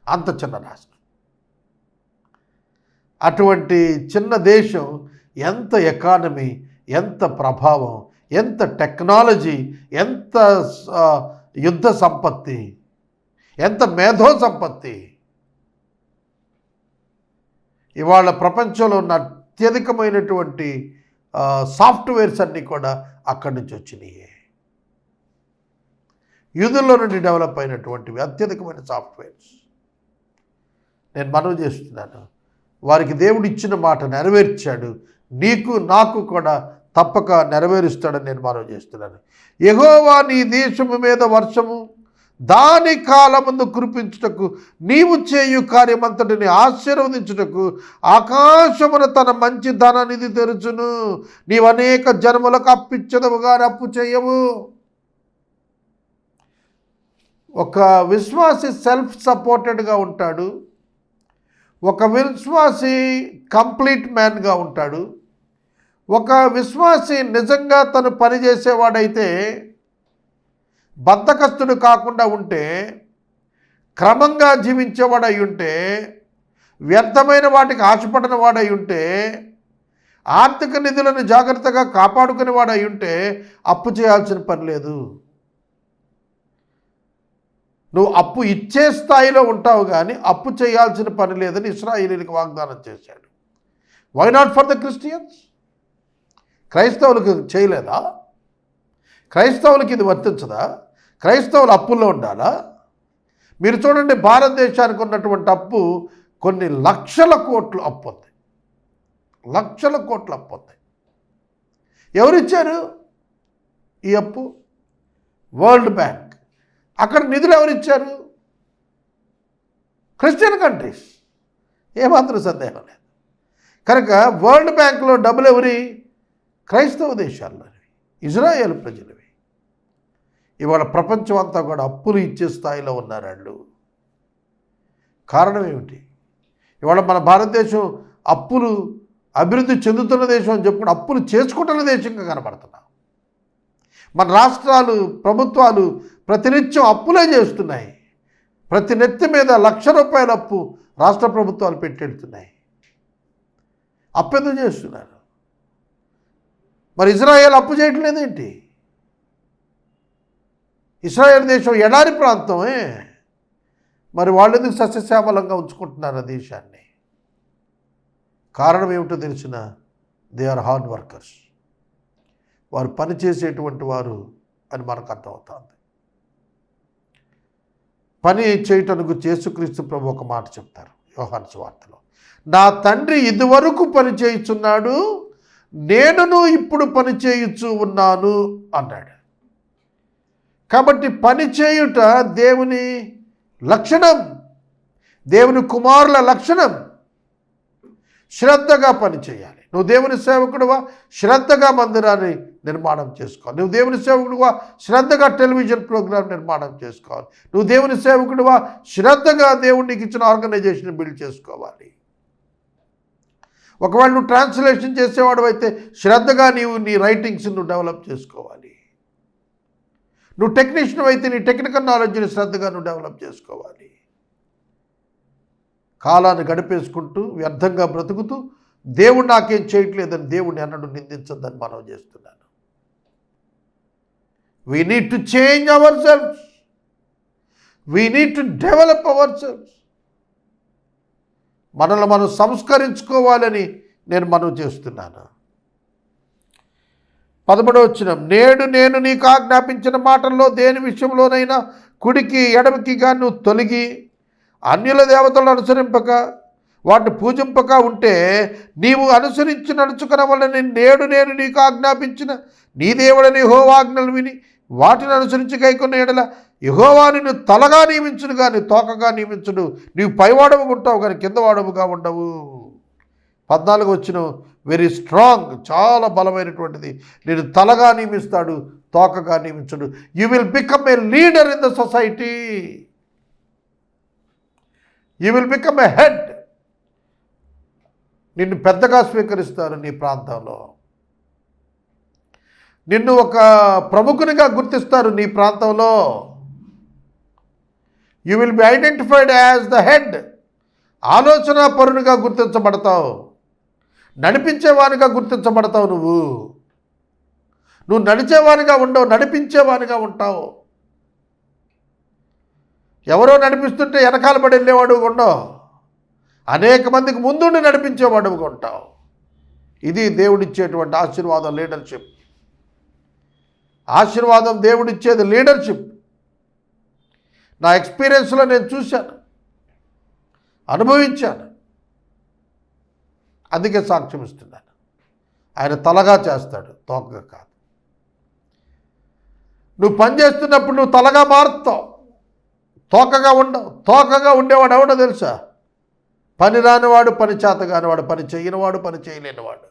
అంత చిన్న రాష్ట్రం. అటువంటి చిన్న దేశం ఎంత ఎకానమీ, ఎంత ప్రభావం, ఎంత టెక్నాలజీ, ఎంత యుద్ధ సంపత్తి, ఎంత మేధో సంపత్తి. ఇవాళ ప్రపంచంలో ఉన్న అత్యధికమైనటువంటి సాఫ్ట్వేర్స్ అన్నీ కూడా అక్కడి నుంచి వచ్చినాయి. యూదుల్లో నుండి డెవలప్ అయినటువంటివి అత్యధికమైన సాఫ్ట్వేర్స్. నేను మనవి చేస్తున్నాను, వారికి దేవుడు ఇచ్చిన మాట నెరవేర్చాడు. నీకు నాకు కూడా తప్పక నెరవేరుస్తాడని నేను మనవి చేస్తున్నాను. యెహోవా నీ దేశము మీద వర్షము దాని కాలమందు కురిపించుటకు, నీవు చేయు కార్యమంతటిని ఆశీర్వదించుటకు ఆకాశమున తన మంచి ధననిధి తెరుచును. నీవు అనేక జన్మలకు అప్పిచ్చదవు కానీ అప్పు చేయవు. ఒక విశ్వాసి సెల్ఫ్ సపోర్టెడ్గా ఉంటాడు, ఒక విశ్వాసి కంప్లీట్ మ్యాన్గా ఉంటాడు. ఒక విశ్వాసి నిజంగా తను పనిచేసేవాడైతే, బద్ధకస్తుడు కాకుండా ఉంటే, క్రమంగా జీవించేవాడై ఉంటే, వ్యర్థమైన వాటికి ఆశపడిన వాడై ఉంటే, ఆర్థిక నిధులను జాగ్రత్తగా కాపాడుకునేవాడై ఉంటే అప్పు చేయాల్సిన పని లేదు. నువ్వు అప్పు ఇచ్చే స్థాయిలో ఉంటావు కానీ అప్పు చేయాల్సిన పని లేదని ఇశ్రాయేలీయులకు వాగ్దానం చేశాడు. Why not for the Christians? క్రైస్తవులకు చేయలేదా? క్రైస్తవులకి ఇది వర్తించదా? క్రైస్తవులు అప్పుల్లో ఉండాలా? మీరు చూడండి, భారతదేశానికి ఉన్నటువంటి అప్పు కొన్ని లక్షల కోట్లు అప్పు ఉంది. లక్షల కోట్ల అప్పు ఉంది. ఎవరిచ్చారు ఈ అప్పు? World bank. అక్కడ నిధులు ఎవరిచ్చారు? Christian countries. ఏమాత్రం సందేహం లేదు. కనుక వరల్డ్ బ్యాంక్లో డబ్బులు ఎవరి? క్రైస్తవ దేశాల్లోవి, ఇజ్రాయేల్ ప్రజలవి. ఇవాళ ప్రపంచం అంతా కూడా అప్పులు ఇచ్చే స్థాయిలో ఉన్నారు వాళ్ళు. కారణం ఏమిటి? ఇవాళ మన భారతదేశం అప్పులు అభివృద్ధి చెందుతున్న దేశం అని చెప్పుకుంటే అప్పులు చేసుకుంటున్న దేశంగా కనబడుతున్నాం. మన రాష్ట్రాలు, ప్రభుత్వాలు ప్రతినిత్యం అప్పులే చేస్తున్నాయి. ప్రతి నెత్తి మీద ₹1,00,000 అప్పు రాష్ట్ర ప్రభుత్వాలు పెట్టెడుతున్నాయి. అప్పు ఎందుకు చేస్తున్నారు? మరి ఇజ్రాయేల్ అప్పు చేయట్లేదేంటి? ఇశ్రాయేల్ దేశం ఎడారి ప్రాంతమే, మరి వాళ్ళు ఎందుకు సస్యశ్యామలంగా ఉంచుకుంటున్నారు ఆ దేశాన్ని? కారణం ఏమిటో తెలిసిన? They are hard workers. వారు పని చేసేటువంటి వారు అని మనకు అర్థమవుతుంది. పని చేయటానికి యేసుక్రీస్తు ప్రభు ఒక మాట చెప్తారు యోహాను సువార్తలో, నా తండ్రి ఇదివరకు పని చేయుచున్నాడు, నేనును ఇప్పుడు పని చేయుచు ఉన్నాను అన్నాడు. కాబట్టి పని చేయుట దేవుని లక్షణం, దేవుని కుమారుల లక్షణం. శ్రద్ధగా పని చేయాలి. నువ్వు దేవుని సేవకుడువా, శ్రద్ధగా మందిరాన్ని నిర్మాణం చేసుకోవాలి. నువ్వు దేవుని సేవకుడువా, శ్రద్ధగా టెలివిజన్ ప్రోగ్రాం నిర్మాణం చేసుకోవాలి. నువ్వు దేవుని సేవకుడువా, శ్రద్ధగా దేవుడు నీకు ఇచ్చిన ఆర్గనైజేషన్ బిల్డ్ చేసుకోవాలి. ఒకవేళ నువ్వు ట్రాన్స్లేషన్ చేసేవాడు అయితే శ్రద్ధగా నీవు నీ రైటింగ్స్ నువ్వు డెవలప్ చేసుకోవాలి. నువ్వు టెక్నీషియన్ అయితే నీ టెక్నికల్ నాలెడ్జ్ని శ్రద్ధగా నువ్వు డెవలప్ చేసుకోవాలి. కాలాన్ని గడిపేసుకుంటూ వ్యర్థంగా బ్రతుకుతూ దేవుడు నాకేం చేయట్లేదని దేవుడిని అన్నడు నిందించద్దని మనం చేస్తున్నాను. We need to change our selfs. We need to develop our selfs. మనల్ని మనం సంస్కరించుకోవాలని నేను మనవి చేస్తున్నాను. 11వ వచనం, నేడు నేను నీకు ఆజ్ఞాపించిన మాటల్లో దేని విషయంలోనైనా కుడికి ఎడమకిగా నువ్వు తొలగి అన్యుల దేవతలను అనుసరింపక వాటిని పూజింపక ఉంటే నీవు అనుసరించి నడుచుకున్న వలన నేడు నేను నీకు ఆజ్ఞాపించిన నీ దేవుడని యెహోవా ఆజ్ఞలు విని వాటిని అనుసరించి గైకొన్న ఎడల యెహోవా నిన్ను తలగా నియమించును కానీ తోకగా నియమించుడు. నీవు పైవాడవుగా ఉంటావు కానీ కిందవాడవుగా ఉండవు. 14వ వచనం వెరీ స్ట్రాంగ్, చాలా బలమైనటువంటిది. నేను తలగా నియమిస్తాడు, తోకగా నియమించుడు. You will become a leader in the society. You will become a head. నిన్ను పెద్దగా స్వీకరిస్తారు నీ ప్రాంతంలో. నిన్ను ఒక ప్రముఖునిగా గుర్తిస్తారు నీ ప్రాంతంలో. You will be identified as the head. ఆలోచన పరునిగా గుర్తించబడతావు, నడిపించేవానిగా గుర్తించబడతావు. నువ్వు నడిచేవానిగా ఉండవు, నడిపించేవానిగా ఉంటావు. ఎవరో నడిపిస్తుంటే వెనకాల పడి వెళ్ళేవాడు ఉండవు, అనేక మందికి ముందుండి నడిపించేవాడు ఉంటావు. ఇది దేవుడిచ్చేటువంటి ఆశీర్వాదం, లీడర్షిప్. ఆశీర్వాదం దేవుడిచ్చేది లీడర్షిప్. నా ఎక్స్పీరియన్స్లో నేను చూశాను, అనుభవించాను, అందుకే సాక్ష్యం ఇస్తున్నాను. ఆయన తలగా చేస్తాడు, తోకగా కాదు. నువ్వు పనిచేస్తున్నప్పుడు నువ్వు తలగా మారుతావు, తోకగా ఉండవు. తోకగా ఉండేవాడు ఎవడో తెలుసా? పని రానివాడు, పని చేత కానివాడు, పని చేయనివాడు, పని చేయలేనివాడు.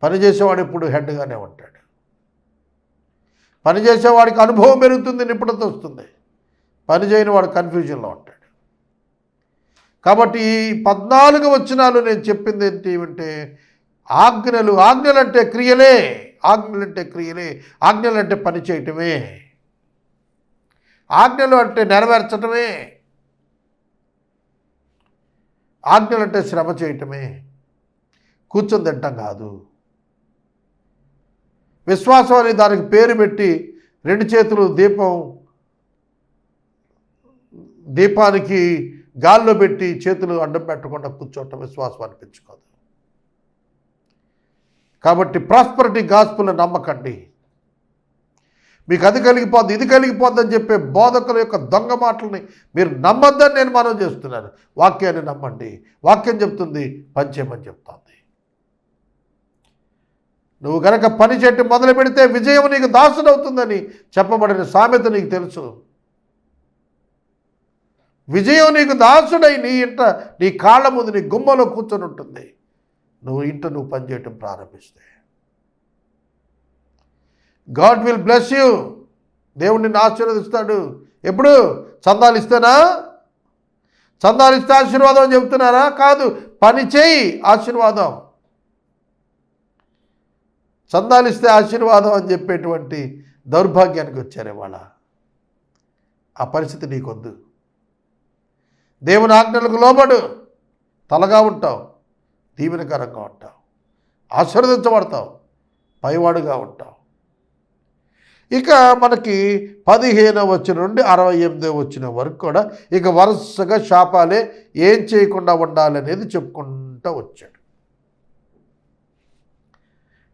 పని చేసేవాడు ఇప్పుడు హెడ్గానే ఉంటాడు. పని చేసేవాడికి అనుభవం పెరుగుతుంది, నిపుణత వస్తుంది. పని చేయని వాడు కన్ఫ్యూజన్లో ఉంటాడు. కాబట్టి ఈ 14 వచనాలు నేను చెప్పింది ఏంటి అంటే ఆజ్ఞలు. ఆజ్ఞలంటే క్రియలే, ఆజ్ఞలంటే క్రియలే, ఆజ్ఞలంటే పని చేయటమే, ఆజ్ఞలు అంటే నెరవేర్చటమే, ఆజ్ఞలంటే శ్రమ చేయటమే, కూర్చొని తింటాం కాదు. విశ్వాసం అని దానికి పేరు పెట్టి 2 చేతులు దీపానికి గాల్లో పెట్టి చేతులు అడ్డం పెట్టకుండా కూర్చోవటం విశ్వాసం అనిపించుకోదు. కాబట్టి ప్రాస్పరిటీ గాస్పుల్ నమ్మకండి. మీకు అది కలిగిపోద్ది, ఇది కలిగిపోద్ది అని చెప్పే బోధకుల యొక్క దొంగ మాటలని మీరు నమ్మొద్దని నేను మనవి చేస్తున్నాను. వాక్యాన్ని నమ్మండి. వాక్యం చెప్తుంది, పని చేయమని చెప్తుంది. నువ్వు కనుక పని చేయటం మొదలు పెడితే విజయం నీకు దాసుడవుతుందని చెప్పబడిన సామెత నీకు తెలుసు. విజయం నీకు దాసుడై నీ ఇంట, నీ కాళ్ళ ముందు, నీ గుమ్మలో కూర్చొని ఉంటుంది. నువ్వు పనిచేయటం ప్రారంభిస్తే గాడ్ విల్ బ్లెస్ యూ. దేవుడు నిన్ను ఆశీర్వదిస్తాడు. ఎప్పుడు? చందాలు ఇస్తేనా? చందాలు ఇస్తే ఆశీర్వాదం అని చెబుతున్నారా? కాదు, పని చేయి ఆశీర్వాదం. చందాలు ఇస్తే ఆశీర్వాదం అని చెప్పేటువంటి దౌర్భాగ్యానికి వచ్చారు ఇవాళ. ఆ పరిస్థితి నీకొద్దు. దేవుని ఆజ్ఞలకు లోబడు, తలగా ఉంటావు, దీవెనకరంగా ఉంటావు, ఆశీర్వదించబడతావు, పైవాడుగా ఉంటావు. ఇక మనకి 15వ వచనం నుండి 68వ వచనం వరకు కూడా ఇక వరుసగా శాపాలే. ఏం చేయకుండా ఉండాలనేది చెప్పుకుంటూ వచ్చాడు.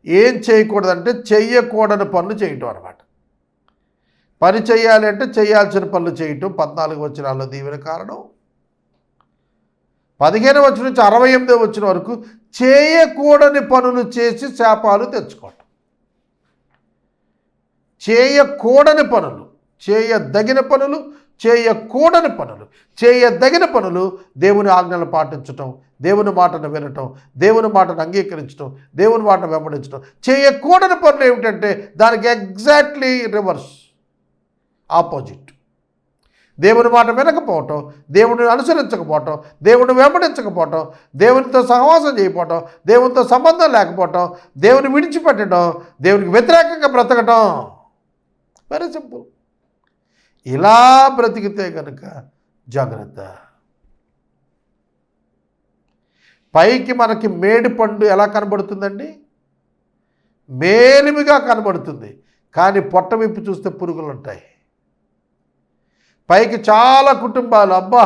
ఏం చేయకూడదంటే చెయ్యకూడని పనులు చేయటం అన్నమాట. పని చేయాలి అంటే చేయాల్సిన పనులు చేయటం 14 వచనాల్లో దీవెన కారణం. 15వ వచనం నుంచి 68వ వచనం వరకు చేయకూడని పనులు చేసి శాపాలు తెచ్చుకోవటం. చేయకూడని పనులు, చేయదగిన పనులు, చేయకూడని పనులు. చేయదగిన పనులు దేవుని ఆజ్ఞలు పాటించటం, దేవుని మాటను వినటం, దేవుని మాటను అంగీకరించడం, దేవుని మాటను వెంబడించడం. చేయకూడని పనులు ఏమిటంటే దానికి ఎగ్జాక్ట్లీ రివర్స్, ఆపోజిట్. దేవుని మాట వినకపోవటం, దేవుడిని అనుసరించకపోవటం, దేవుడిని వెంబడించకపోవటం, దేవునితో సహవాసం చేయకపోవటం, దేవునితో సంబంధం లేకపోవటం, దేవుని విడిచిపెట్టడం, దేవునికి వ్యతిరేకంగా బ్రతకటం. Very simple. ఇలా బ్రతికితే కనుక జాగ్రత్త. పైకి మనకి మేడి పండు ఎలా కనబడుతుందండి? మేలిమిగా కనబడుతుంది, కానీ పొట్ట విప్పి చూస్తే పురుగులు ఉంటాయి. పైకి చాలా కుటుంబాలు అబ్బా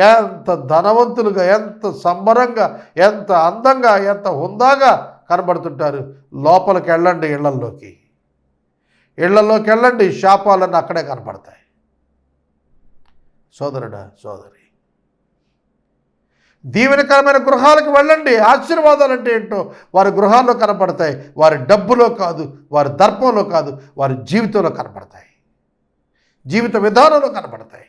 ఎంత ధనవంతులుగా, ఎంత సంబరంగా, ఎంత అందంగా, ఎంత హుందాగా కనబడుతుంటారు. లోపలికి వెళ్ళండి, ఇళ్లలోకి వెళ్ళండి, శాపాలన్నీ అక్కడే కనపడతాయి. సోదరుడా, సోదరి, దీవెనకరమైన గృహాలకు వెళ్ళండి. ఆశీర్వాదాలు అంటే ఏంటో వారి గృహాల్లో కనపడతాయి. వారి డబ్బులో కాదు, వారి దర్పంలో కాదు, వారి జీవితంలో కనపడతాయి, జీవిత విధానంలో కనపడతాయి.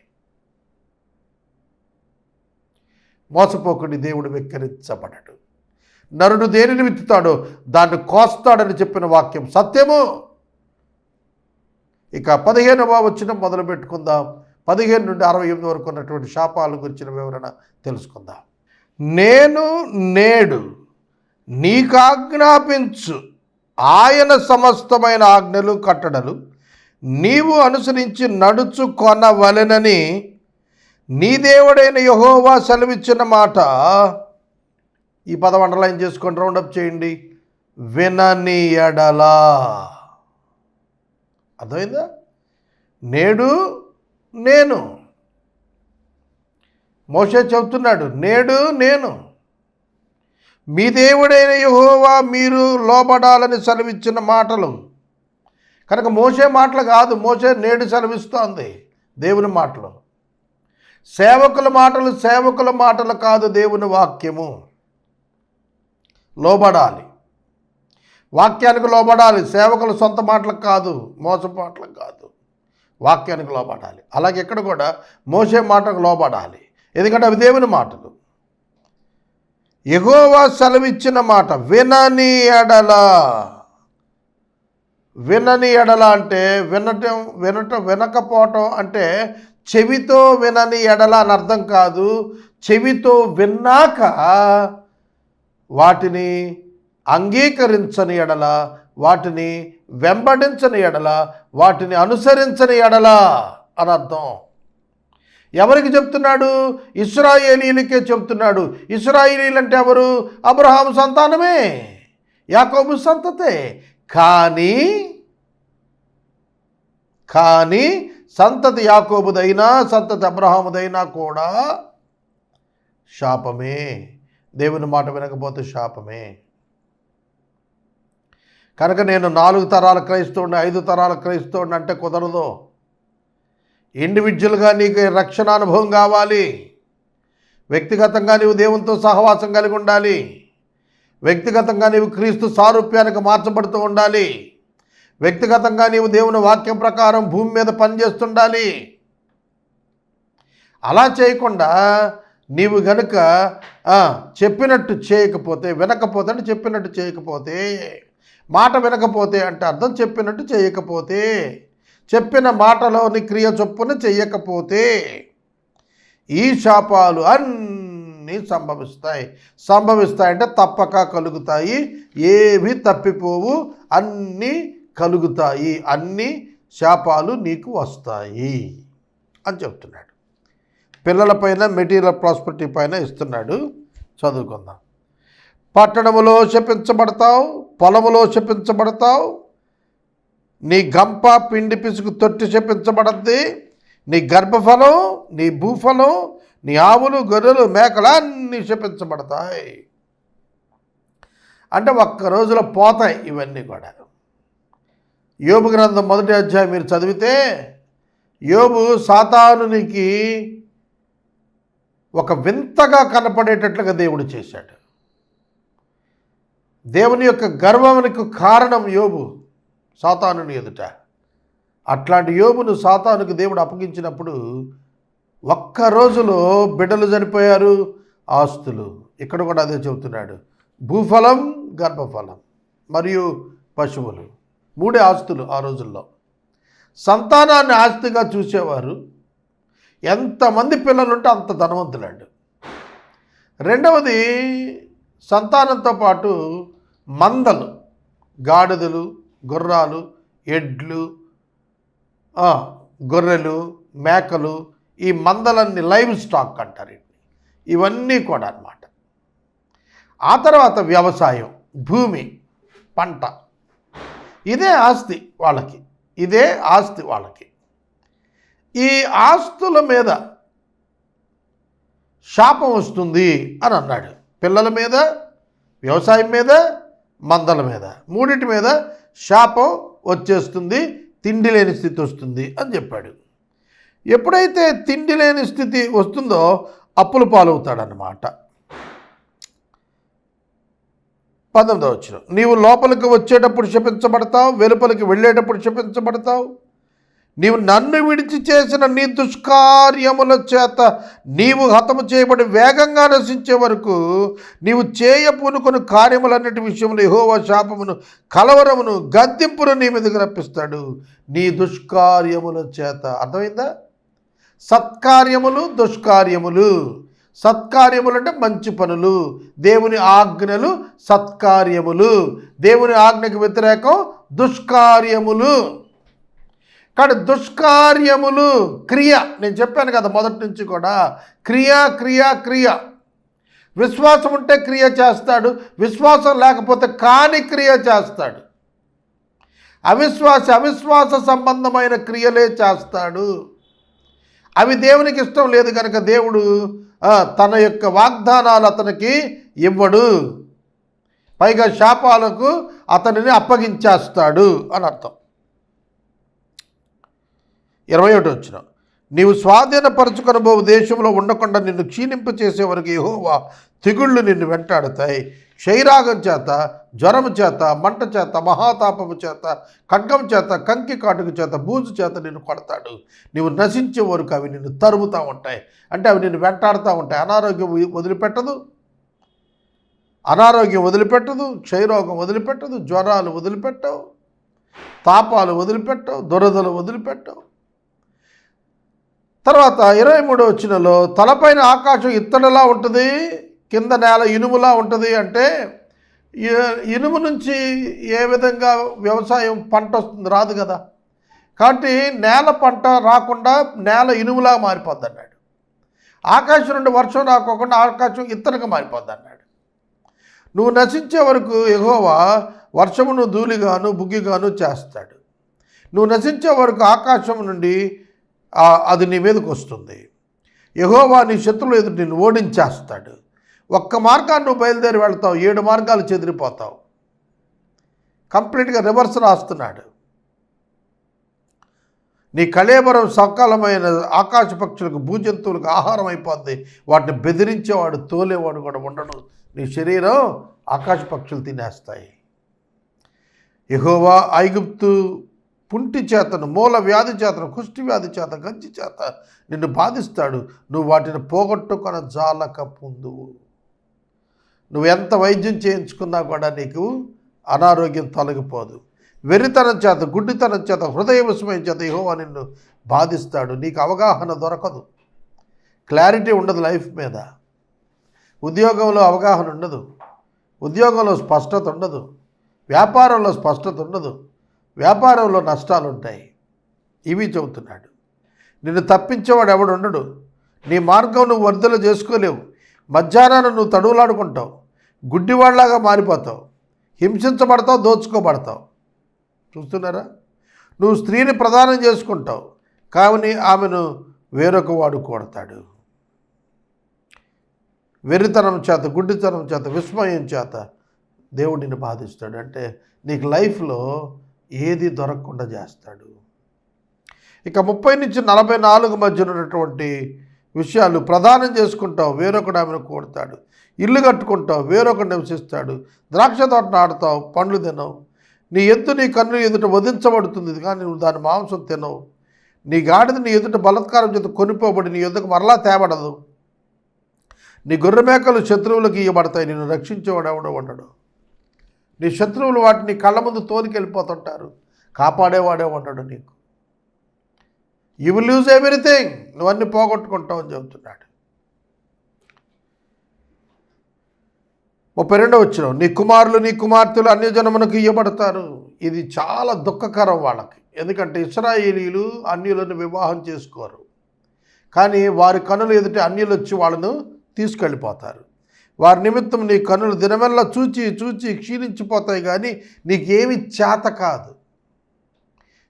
మోసపోకుండా దేవుడు వెక్కిరించబడడు. నరుడు దేనిని విత్తుతాడో దాన్ని కోస్తాడని చెప్పిన వాక్యం సత్యము. ఇక 15వ వచనం మొదలు పెట్టుకుందాం. 15 నుండి 68 వరకు ఉన్నటువంటి శాపాల గురించిన వివరణ తెలుసుకుందాం. నేను నేడు నీకాజ్ఞాపించు ఆయన సమస్తమైన ఆజ్ఞలు కట్టడలు నీవు అనుసరించి నడుచుకొనవలెనని నీ దేవుడైన యెహోవా సెలవిచ్చిన మాట. ఈ పదం అండర్లైన్ చేసుకొని రౌండప్ చేయండి. వినని ఎడలా. అర్థమైందా? నేడు నేను, మోషే చెబుతున్నాడు, నేడు నేను మీ దేవుడైన యెహోవా మీరు లోబడాలని సెలవిచ్చిన మాటలు. కనుక మోషే మాటలు కాదు, మోషే నేడు సెలవిస్తోంది దేవుని మాటలు. సేవకుల మాటలు కాదు, దేవుని వాక్యము. లోబడాలి, వాక్యానికి లోబడాలి. సేవకుల సొంత మాటలకు కాదు, మోసపు మాటలకు కాదు, వాక్యానికి లోబడాలి. అలాగే ఇక్కడ కూడా మోషే మాటకు లోబడాలి, ఎందుకంటే అవి దేవుని మాటలు. యెహోవా సెలవిచ్చిన మాట వినని ఎడల. వినని ఎడల అంటే వినకపోవటం అంటే చెవితో వినని ఎడల అని అర్థం కాదు. చెవితో విన్నాక వాటిని అంగీకరించని ఎడల, వాటిని వెంబడించని ఎడల, వాటిని అనుసరించని ఎడల అని అర్థం. ఎవరికి చెప్తున్నాడు? ఇశ్రాయేలీలకే చెప్తున్నాడు. ఇశ్రాయేలీలు అంటే ఎవరు? అబ్రహాము సంతానమే, యాకోబు సంతతే. కానీ సంతతి యాకోబుదైనా సంతతి అబ్రహాముదైనా కూడా శాపమే. దేవుని మాట వినకపోతే శాపమే. కనుక నేను 4 తరాల క్రైస్తవుడిని, 5 తరాల క్రైస్తవుడిని అంటే కుదరదు. ఇండివిజువల్గా నీకు రక్షణ అనుభవం కావాలి. వ్యక్తిగతంగా నీవు దేవునితో సహవాసం కలిగి ఉండాలి. వ్యక్తిగతంగా నీవు క్రీస్తు సారూప్యానికి మార్చబడుతూ ఉండాలి. వ్యక్తిగతంగా నీవు దేవుని వాక్యం ప్రకారం భూమి మీద పనిచేస్తుండాలి. అలా చేయకుండా నీవు గనుక చెప్పినట్టు చేయకపోతే, వినకపోతే అంటే చెప్పినట్టు చేయకపోతే, మాట వినకపోతే అంటే అర్థం చెప్పినట్టు చేయకపోతే, చెప్పిన మాటలోని క్రియ చొప్పున చెయ్యకపోతే ఈ శాపాలు అన్నీ సంభవిస్తాయంటే తప్పక కలుగుతాయి. ఏవి తప్పిపోవు, అన్నీ కలుగుతాయి. అన్ని శాపాలు నీకు వస్తాయి అని చెప్తున్నాడు. పిల్లలపైన, మెటీరియల్ ప్రాస్పెరిటీ పైన ఇస్తున్నాడు. చదువుకుందాం. పట్టణములో శపించబడతావు, పొలములో శపించబడతావు. నీ గంప, పిండి పిసుకు తొట్టి శపించబడద్ది. నీ గర్భఫలం, నీ భూఫలం, నీ ఆవులు, గొర్రెలు, మేకలు అన్నీ శపించబడతాయి. అంటే ఒక్క రోజులో పోతాయి ఇవన్నీ కూడా. యోబు గ్రంథం 1వ అధ్యాయం మీరు చదివితే యోబు సాతానునికి ఒక వింతగా కనపడేటట్లుగా దేవుడు చేశాడు. దేవుని యొక్క గర్వమునకు కారణం యోబు సాతానుని ఎదుట. అట్లాంటి యోబును సాతానుకు దేవుడు అప్పగించినప్పుడు ఒక్క రోజులో బిడ్డలు చనిపోయారు, ఆస్తులు. ఇక్కడ కూడా అదే చెబుతున్నాడు. భూఫలం, గర్భఫలం మరియు పశువులు, 3 ఆస్తులు ఆ రోజుల్లో. సంతానాన్ని ఆస్తిగా చూసేవారు. ఎంతమంది పిల్లలుంటే అంత ధనవంతులాడు. రెండవది, సంతానంతో పాటు మందలు, గాడిదలు, గుర్రాలు, ఎడ్లు, గొర్రెలు, మేకలు, ఈ మందలన్నీ లైవ్ స్టాక్ అంటారు. ఇవన్నీ కూడా అన్నమాట. ఆ తర్వాత వ్యవసాయం, భూమి, పంట, ఇదే ఆస్తి వాళ్ళకి, ఇదే ఆస్తి వాళ్ళకి. ఈ ఆస్తుల మీద శాపం వస్తుంది అని అన్నాడు. పిల్లల మీద, వ్యవసాయం మీద, మందల మీద, మూడింటి మీద శాపం వచ్చేస్తుంది, తిండి లేని స్థితి వస్తుంది అని చెప్పాడు. ఎప్పుడైతే తిండి లేని స్థితి వస్తుందో అప్పుల పాలవుతాడనమాట. 19వ వచనం, నీవు లోపలికి వచ్చేటప్పుడు శపించబడతావు, వెలుపలికి వెళ్ళేటప్పుడు శపించబడతావు. నీవు నన్ను విడిచి చేసిన నీ దుష్కార్యముల చేత నీవు హతము చేయబడి వేగంగా నశించే వరకు నీవు చేయపూనుకొని కార్యములన్నిటి విషయంలో యెహోవా శాపమును, కలవరమును, గద్దింపును నీ మీదకి రప్పిస్తాడు నీ దుష్కార్యముల చేత. అర్థమైందా? సత్కార్యములు, దుష్కార్యములు. సత్కార్యములు అంటే మంచి పనులు, దేవుని ఆజ్ఞలు సత్కార్యములు, దేవుని ఆజ్ఞకు వ్యతిరేకం దుష్కార్యములు. కానీ దుష్కార్యములు క్రియ, నేను చెప్పాను కదా మొదటి నుంచి కూడా, క్రియ క్రియ క్రియ. విశ్వాసం ఉంటే క్రియ చేస్తాడు, విశ్వాసం లేకపోతే కాని క్రియ చేస్తాడు. అవిశ్వాస సంబంధమైన క్రియలే చేస్తాడు. అవి దేవునికి ఇష్టం లేదు కనుక దేవుడు తన యొక్క వాగ్దానాలు అతనికి ఇవ్వడు, పైగా శాపాలకు అతనిని అప్పగించేస్తాడు అని అర్థం. 21వ వచనం, నీవు స్వాధీనపరచుకొనబోవు దేశంలో ఉండకుండా నిన్ను క్షీణింప చేసే వరకు యెహోవా తెగుళ్ళు నిన్ను వెంటాడుతాయి. క్షయరాగం చేత, జ్వరము చేత, మంట చేత, మహాతాపము చేత, ఖడ్గం చేత, కంకి కాటుకు చేత, బూజు చేత నిన్ను కొడతాడు. నీవు నశించే వరకు అవి నిన్ను తరుముతూ ఉంటాయి. అంటే అవి నిన్ను వెంటాడుతూ ఉంటాయి. అనారోగ్యం వదిలిపెట్టదు, క్షయరోగం వదిలిపెట్టదు, జ్వరాలు వదిలిపెట్టవు, తాపాలు వదిలిపెట్టవు, దురదలు వదిలిపెట్టవు. తర్వాత 23వ వచనంలో, తలపైన ఆకాశం ఇత్తడిలా ఉంటుంది, కింద నేల ఇనుములా ఉంటుంది. అంటే ఇనుము నుంచి ఏ విధంగా వ్యవసాయం పంట వస్తుంది? రాదు కదా. కాబట్టి నేల పంట రాకుండా నేల ఇనుములా మారిపోద్ది అన్నాడు. ఆకాశం నుండి వర్షం రాకోకుండా ఆకాశం ఇత్తడిగా మారిపోద్ది అన్నాడు. నువ్వు నశించే వరకు యెహోవా వర్షమును ధూళిగాను బుగ్గిగాను చేస్తాడు. నువ్వు నశించే వరకు ఆకాశం నుండి అది నీ మీదకి వస్తుంది. యెహోవా నీ శత్రువుల ఎదుట నిన్ను ఓడించేస్తాడు. ఒక్క మార్గాన్ని నువ్వు బయలుదేరి వెళ్తావు, 7 మార్గాలు చెదిరిపోతావు. కంప్లీట్గా రివర్స్ రాస్తున్నాడు. నీ కళేబరం సకాలమైన ఆకాశ పక్షులకు, భూజంతువులకు ఆహారం అయిపోద్ది. వాటిని బెదిరించేవాడు, తోలేవాడు కూడా ఉండడు. నీ శరీరం ఆకాశ పక్షులు తినేస్తాయి. యెహోవా ఐగుప్తు పుంటి చేతను, మూల వ్యాధి చేతను, కుష్టి వ్యాధి చేత, గంజి చేత నిన్ను బాధిస్తాడు. నువ్వు వాటిని పోగొట్టుకొన జాలక పొందువు. నువ్వు ఎంత వైద్యం చేయించుకున్నా కూడా నీకు అనారోగ్యం తొలగిపోదు. వెర్రితనం చేత, గుడ్డితనం చేత, హృదయ విస్మయం చేత యెహోవా నిన్ను బాధిస్తాడు. నీకు అవగాహన దొరకదు, క్లారిటీ ఉండదు లైఫ్ మీద. ఉద్యోగంలో అవగాహన ఉండదు, ఉద్యోగంలో స్పష్టత ఉండదు, వ్యాపారంలో స్పష్టత ఉండదు, వ్యాపారంలో నష్టాలు ఉంటాయి. ఇవి చెబుతున్నాడు. నిన్ను తప్పించేవాడు ఎవడు ఉండడు. నీ మార్గం నువ్వు వర్ధలు చేసుకోలేవు. మధ్యాహ్నాన్ని నువ్వు తడువులాడుకుంటావు, గుడ్డివాళ్లాగా మారిపోతావు, హింసించబడతావు, దోచుకోబడతావు. చూస్తున్నారా? నువ్వు స్త్రీని ప్రదానం చేసుకుంటావు, కావుని ఆమెను వేరొక వాడు కొడతాడు. వెర్రితనం చేత, గుడ్డితనం చేత, విస్మయం చేత దేవుడిని బాధిస్తాడు. అంటే నీకు లైఫ్లో ఏది దొరకకుండా చేస్తాడు. ఇక 30 నుంచి 44 మధ్య ఉన్నటువంటి విషయాలు, ప్రదానం చేసుకుంటావు, వేరొకడు ఆమెను కొడతాడు. ఇల్లు కట్టుకుంటావు, వేరొకడు నివసిస్తాడు. ద్రాక్ష తోట నాటుతావు, పండ్లు తినవు. నీ ఎద్దు నీ కన్ను ఎదుట వధించబడుతుంది, కానీ నువ్వు దాని మాంసం తినవు. నీ గాడిద నీ ఎదుట బలత్కారం చేత కొనిపోబడి నీ ఎద్దుకు మరలా తేబడదు. నీ గొర్రె మేకలు శత్రువులకు ఇవ్వబడతాయి, నిన్ను రక్షించేవాడు ఎవడో ఉండడు. నీ శత్రువులు వాటిని కళ్ళ ముందు తోలికెళ్ళిపోతుంటారు, కాపాడేవాడే ఉండడు నీకు. యూ విల్ లూజ్ ఎవ్రీథింగ్, నువ్వన్నీ పోగొట్టుకుంటావు అని చెబుతున్నాడు. 32వ వచనం, నీ కుమారులు నీ కుమార్తెలు అన్యజనమునకు ఇయ్యబడతారు. ఇది చాలా దుఃఖకరం వాళ్ళకి, ఎందుకంటే ఇశ్రాయేలీలు అన్యులను వివాహం చేసుకోరు, కానీ వారి కనులు ఎదుటి అన్యులు వచ్చి వాళ్ళను తీసుకెళ్ళిపోతారు. వారి నిమిత్తం నీ కనులు దినమెల్లా చూచి చూచి క్షీణించిపోతాయి, కానీ నీకేమి చేత కాదు,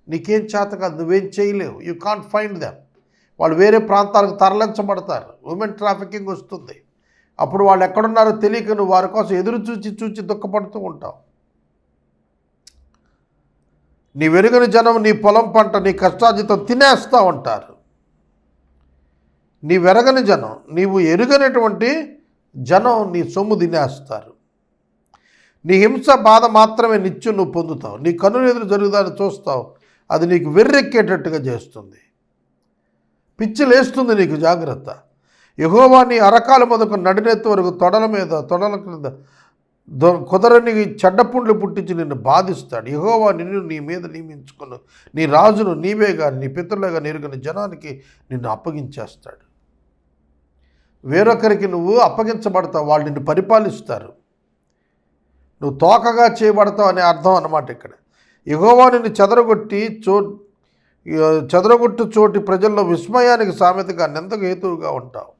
నీకేం చేత కాదు, నువ్వేం చేయలేవు. You can't find them. వాళ్ళు వేరే ప్రాంతాలకు తరలించబడతారు, ఉమెన్ ట్రాఫికింగ్ వస్తుంది. అప్పుడు వాళ్ళు ఎక్కడున్నారో తెలియక నువ్వు వారి కోసం ఎదురు చూచి చూచి దుఃఖపడుతూ ఉంటావు. నీ వెరుగని జనం నీ పొలం పంట నీ కష్టార్జితం తినేస్తూ ఉంటారు. నీ వెరగని జనం, నీవు ఎరుగనటువంటి జనం నీ సొమ్ము తినేస్తారు. నీ హింస బాధ మాత్రమే నిత్యం నువ్వు పొందుతావు. నీ కన్నులు ఎదురు జరుగుదాన్ని చూస్తావు, అది నీకు వెర్రెక్కేటట్టుగా చేస్తుంది, పిచ్చి లేస్తుంది నీకు. జాగ్రత్త. యెహోవా నీ అరకాలు మొదకు నడినెత్తి వరకు తొడల క్రింద కుదరని చెడ్డపుండ్లు పుట్టించి నిన్ను బాధిస్తాడు. యెహోవా నిన్ను నీ మీద నియమించుకుని నీ రాజును నీవే కానీ నీ పితరులుగా ఎరుగని జనానికి నిన్ను అప్పగించేస్తాడు. వేరొకరికి నువ్వు అప్పగించబడతావు, వాళ్ళు నిన్ను పరిపాలిస్తారు, నువ్వు తోకగా చేయబడతావు అనే అర్థం అన్నమాట ఇక్కడ. యెహోవా నిన్ను చెదరగొట్టు చోటి ప్రజల్లో విస్మయానికి సామెతగా నిందకు హేతువుగా ఉంటావు.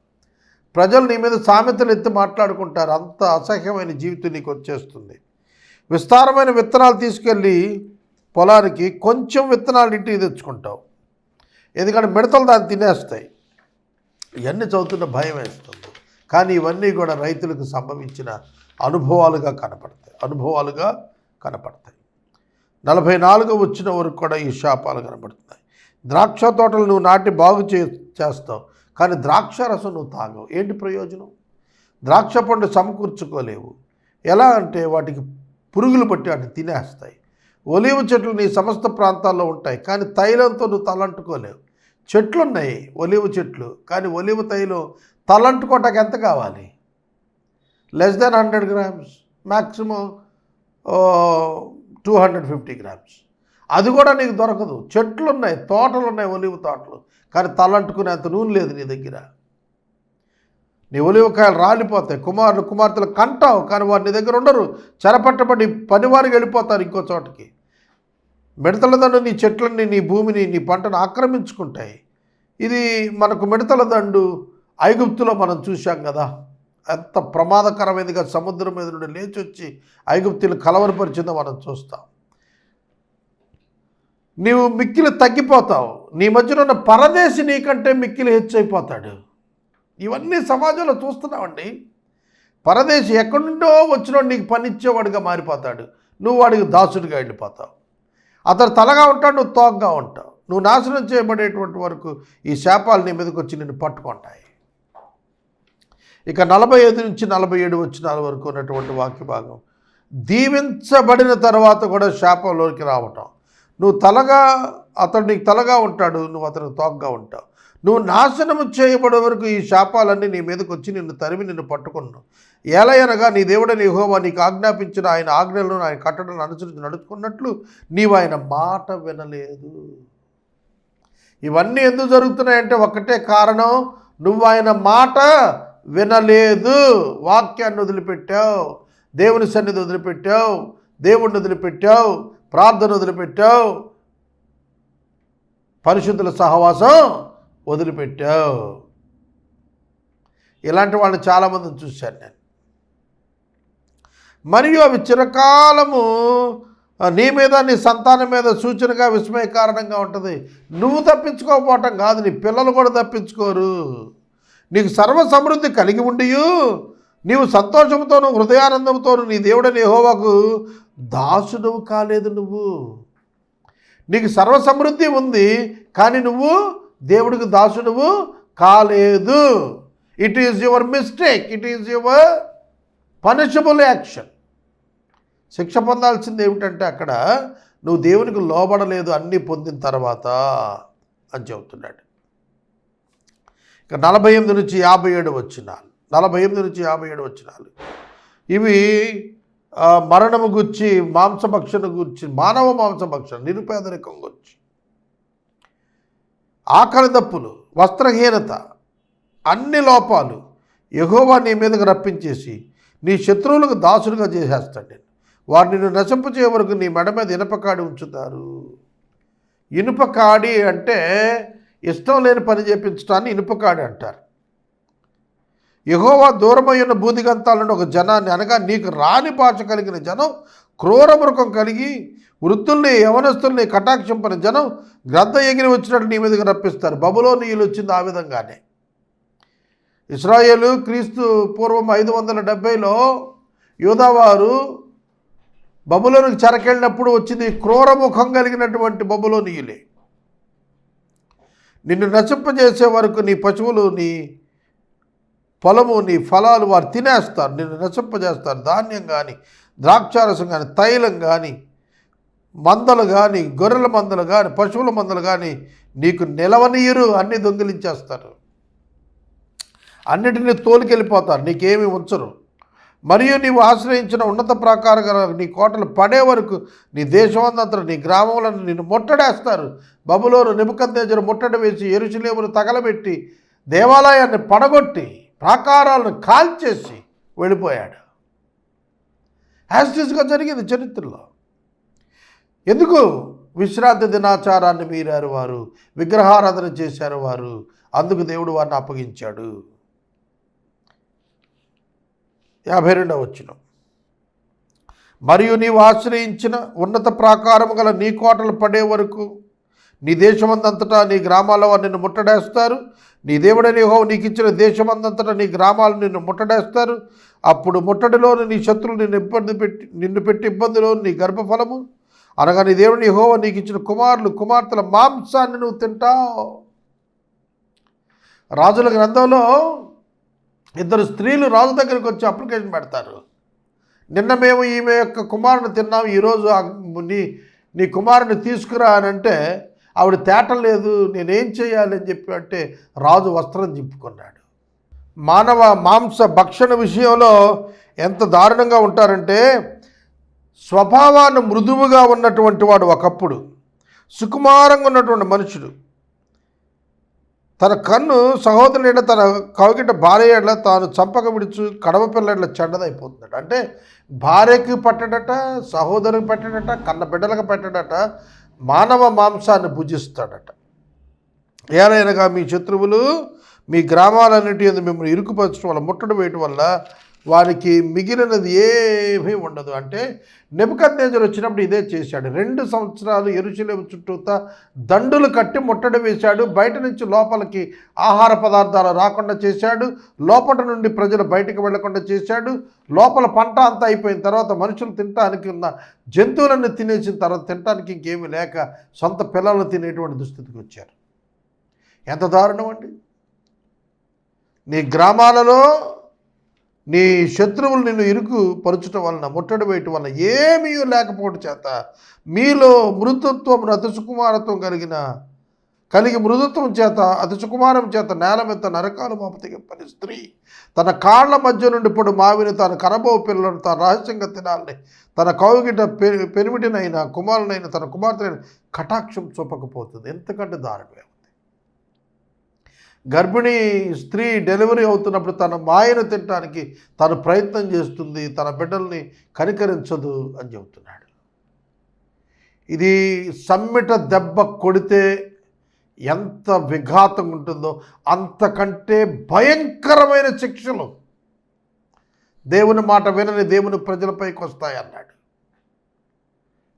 ప్రజలు నీ మీద సామెతలు ఎత్తి మాట్లాడుకుంటారు, అంత అసహ్యమైన జీవితం నీకు వచ్చేస్తుంది. విస్తారమైన విత్తనాలు తీసుకెళ్ళి పొలానికి కొంచెం విత్తనాలు ఇంటికి తెచ్చుకుంటావు, ఎందుకంటే మిడతలు దాన్ని తినేస్తాయి. ఇవన్నీ చదువుతున్న భయం వేస్తుంది, కానీ ఇవన్నీ కూడా రైతులకు సంభవించిన అనుభవాలుగా కనపడతాయి. 44 వచ్చిన వరకు కూడా ఈ శాపాలు కనబడుతున్నాయి. ద్రాక్ష తోటలు నువ్వు నాటి బాగు చేస్తావు, కానీ ద్రాక్ష రసం నువ్వు తాగవు. ఏంటి ప్రయోజనం? ద్రాక్ష పండు సమకూర్చుకోలేవు. ఎలా అంటే వాటికి పురుగులు పట్టి వాటిని తినేస్తాయి. ఒలీవ చెట్లు నీ సమస్త ప్రాంతాల్లో ఉంటాయి, కానీ తైలంతో నువ్వు తలంటుకోలేవు. చెట్లు ఉన్నాయి ఒలీవ చెట్లు, కానీ ఒలీవ తైలం తలంటుకోవటానికి ఎంత కావాలి? Less than 100 grams, maximum 250 grams. అది కూడా నీకు దొరకదు. చెట్లు ఉన్నాయి, తోటలు ఉన్నాయి, ఒలివ తోటలు, కానీ తలంటుకునేంత నూనె లేదు నీ దగ్గర. నీ ఒలివకాయలు రాలిపోతాయి, కుమార్తెలు కంటావు, కానీ వారు నీ దగ్గర ఉండరు. చెరపట్టబడి పనివారికి వెళ్ళిపోతారు ఇంకో చోటకి. మిడతల దండు నీ చెట్లని, నీ భూమిని, నీ పంటను ఆక్రమించుకుంటాయి. ఇది మనకు మిడతల దండు ఐగుప్తులో మనం చూసాం కదా, ఎంత ప్రమాదకరమైనదిగా సముద్రం మీద నుండి లేచి వచ్చి ఐగుప్తులు కలవరపరిచిందో మనం చూస్తాం. నీవు మిక్కిలి తగ్గిపోతావు, నీ మధ్యలో ఉన్న పరదేశి నీకంటే మిక్కిలి హెచ్చైపోతాడు. ఇవన్నీ సమాజంలో చూస్తున్నామండి. పరదేశి ఎక్కడి నుండో వచ్చినోడు నీకు పనిచ్చేవాడిగా మారిపోతాడు, నువ్వు వాడికి దాసుడిగా వెళ్ళిపోతావు. అతడు తలగా ఉంటాడు, నువ్వు తోకగా ఉంటావు. నువ్వు నాశనం చేయబడేటువంటి వరకు ఈ శాపాలు నీ మీదకి వచ్చి నిన్ను పట్టుకుంటాయి. ఇక 45 నుంచి 47 వచనాల వరకు ఉన్నటువంటి వాక్య భాగం, దీవించబడిన తర్వాత కూడా శాపంలోకి రావటం. అతడు నీకు తలగా ఉంటాడు, నువ్వు అతనికి తోకగా ఉంటావు. నువ్వు నాశనము చేయబడే వరకు ఈ శాపాలన్నీ నీ మీదకి వచ్చి నిన్ను తరిమి నిన్ను పట్టుకున్నావు. ఏలయనగా నీ దేవుడైన యెహోవా నీకు ఆజ్ఞాపించిన ఆయన ఆజ్ఞలను, ఆయన కట్టడలను అనుసరించి నడుచుకున్నట్లు నీవు ఆయన మాట వినలేదు. ఇవన్నీ ఎందుకు జరుగుతున్నాయంటే ఒకటే కారణం, నువ్వు ఆయన మాట వినలేదు. వాక్యాన్ని వదిలిపెట్టావు, దేవుని సన్నిధి వదిలిపెట్టావు, దేవుణ్ణి వదిలిపెట్టావు, ప్రార్థన వదిలిపెట్టావు, పరిశుద్ధుల సహవాసం వదిలిపెట్టావు. ఇలాంటి వాళ్ళని చాలామందిని చూశాను నేను. మరియు అవి చిరకాలము నీ మీద, నీ సంతానం మీద సూచనగా విస్మయ కారణంగా ఉంటుంది. నువ్వు తప్పించుకోకపోవటం కాదు, నీ పిల్లలు కూడా తప్పించుకోరు. నీకు సర్వ సమృద్ధి కలిగి ఉండి నీవు సంతోషంతోనూ హృదయానందంతోనూ నీ దేవుడైన యెహోవాకు దాసుడవు కాలేదు. నీకు సర్వ సమృద్ధి ఉంది, కానీ నువ్వు దేవుడికి దాసుడవు కాలేదు. It is your mistake, it is your punishable action. శిక్ష పొందాల్సింది ఏమిటంటే అక్కడ నువ్వు దేవునికి లోబడలేదు అన్నీ పొందిన తర్వాత అని చెబుతున్నాడు. ఇక 48 నుంచి 57 వచనాలు, 48 నుంచి 57 వచనాలు ఇవి మరణము గురించి, మాంసభక్షణ గురించి, మానవ మాంసభక్షణ, నిరుపేదరికం గురించి. ఆకలి దప్పులు, వస్త్రహీనత, అన్ని లోపాలు యెహోవా నీ మీదకు రప్పించేసి నీ శత్రువులకు దాసులుగా చేసేస్తాడు. నేను వారు నిన్ను నశింపచే వరకు నీ మెడ మీద ఇనపకాడి ఉంచుతారు. ఇనుపకాడి అంటే ఇష్టం లేని పని చేపించడాన్ని ఇనుపకాడి అంటారు. యెహోవా దూరమైన బూదిగంతాలను ఒక జనాన్ని, అనగా నీకు రాని భాష కలిగిన జనం, క్రూర మృగం కలిగి వృద్ధుల్ని యవనస్తుల్ని కటాక్షింపని జనం గ్రద్ద ఎగిరి వచ్చినట్టు నీ మీదకి రప్పిస్తారు. బబులోనీయులు వచ్చింది ఆ విధంగానే. ఇశ్రాయేలు క్రీస్తు పూర్వం 570లో యూదావారు బబులోనికి చెరకెళ్ళినప్పుడు వచ్చింది క్రూరముఖం కలిగినటువంటి బబులోనీయులే. నిన్ను నశింపజేసే వరకు నీ పశువులు, నీ పొలము, నీ ఫలాలు వారు తినేస్తారు. నిన్ను నశింపజేస్తారు. ధాన్యం కానీ, ద్రాక్షారసం కానీ, తైలం కానీ, మందలు కానీ, గొర్రెల మందలు కానీ, పశువుల మందలు కానీ నీకు నిలవనీయరు. అన్నీ దొంగిలించేస్తారు. అన్నిటినీ తోలుకెళ్ళిపోతారు. నీకేమీ ఉంచరు. మరియు నీవు ఆశ్రయించిన ఉన్నత ప్రాకారంగా నీ కోటలు పడే వరకు నీ దేశమంతటా నీ గ్రామములను నిన్ను ముట్టడేస్తారు. బబులోను నెబుకద్నెజరు ముట్టడి వేసి యెరూషలేమును తగలబెట్టి దేవాలయాన్ని పడగొట్టి ప్రాకారాలను కాల్చేసి వెళ్ళిపోయాడు. యాస్టిస్గా జరిగింది చరిత్రలో. ఎందుకు? విశ్రాంతి దినాచారాన్ని మీరారు వారు, విగ్రహారాధన చేశారు వారు. అందుకు దేవుడు వారిని అప్పగించాడు. 52వ వచనం, మరియు నీవు ఆశ్రయించిన ఉన్నత ప్రాకారము గల నీ కోటలు పడే వరకు నీ దేశమందంతటా నీ గ్రామాల వారు నిన్ను ముట్టడేస్తారు. నీ దేవుడైన యెహోవా నీకు ఇచ్చిన దేశమందంతటా నీ గ్రామాలు నిన్ను ముట్టడేస్తారు. అప్పుడు ముట్టడిలోని నీ శత్రువులు నిన్ను పెట్టి ఇబ్బందిలో నీ గర్భఫలము, అనగా నీ దేవుని యెహోవా నీకు ఇచ్చిన కుమారులు కుమార్తెల మాంసాన్ని నువ్వు తింటావు. రాజుల గ్రంథంలో 2 స్త్రీలు రాజు దగ్గరికి వచ్చి అప్లికేషన్ పెడతారు. నిన్న మేము ఈమె యొక్క కుమారుని తిన్నాము, ఈరోజు నీ కుమారుని తీసుకురా అని అంటే ఆవిడ తేటం లేదు. నేనేం చేయాలి అని చెప్పి అంటే రాజు వస్త్రం చింపుకున్నాడు. మానవ మాంస భక్షణ విషయంలో ఎంత దారుణంగా ఉంటారంటే, స్వభావాన్ని మృదువుగా ఉన్నటువంటి వాడు ఒకప్పుడు సుకుమారంగా ఉన్నటువంటి మనుషుడు తన కన్ను సహోదరుడు తన కవిగిట భార్య ఎడల తాను చంపక విడుచు కడవ పిల్లల చెడ్డదైపోతున్నాడు. అంటే భార్యకి పట్టడట, సహోదరునికి పెట్టడట, కన్న బిడ్డలకు పెట్టడట, మానవ మాంసాన్ని భుజిస్తాడట. ఏలైనగా మీ శత్రువులు మీ గ్రామాలన్నిటి యందు మిమ్మల్ని ఇరుకుపరచడం వల్ల, ముట్టడి వేయటం వల్ల వారికి మిగిలినది ఏమీ ఉండదు. అంటే నెబుకద్నెజరు వచ్చినప్పుడు ఇదే చేశాడు. 2 సంవత్సరాలు యెరూషలేము చుట్టూతా దండులు కట్టి ముట్టడి వేశాడు. బయట నుంచి లోపలికి ఆహార పదార్థాలు రాకుండా చేశాడు. లోపల నుండి ప్రజలు బయటకు వెళ్లకుండా చేశాడు. లోపల పంట అంతా అయిపోయిన తర్వాత మనుషులు తినడానికి ఉన్న జంతువులను తినేసిన తర్వాత తినడానికి ఇంకేమీ లేక సొంత పిల్లలను తినేటువంటి దుస్థితికి వచ్చారు. ఎంత దారుణం అండి! నీ గ్రామాలలో నీ శత్రువులు నిన్ను ఇరుకు పరుచటం వలన, ముట్టడి వేయటం వలన, ఏమీ లేకపోవడం చేత మీలో మృదుత్వం అతి సుకుమారత్వం కలిగి మృదుత్వం చేత అతి సుకుమారం చేత నేల మీద నరకాలు మోపతిగప్పని స్త్రీ తన కాళ్ల మధ్య నుండి పొడు మావిని తాను కనబో పిల్లలను తాను రహస్యంగా తినాలని తన కౌగిట పెనిమిటినైనా కుమారునైనా తన కుమార్తెనైనా కటాక్షం చూపకపోతుంది. ఎంతకంటే దారుణమే. గర్భిణీ స్త్రీ డెలివరీ అవుతున్నప్పుడు తన మాయను తినడానికి తను ప్రయత్నం చేస్తుంది, తన బిడ్డల్ని కనికరించదు అని చెబుతున్నాడు. ఇది సమ్మిట దెబ్బ కొడితే ఎంత విఘాతం ఉంటుందో అంతకంటే భయంకరమైన శిక్షలు దేవుని మాట వినని దేవుని ప్రజలపైకి వస్తాయి అన్నాడు.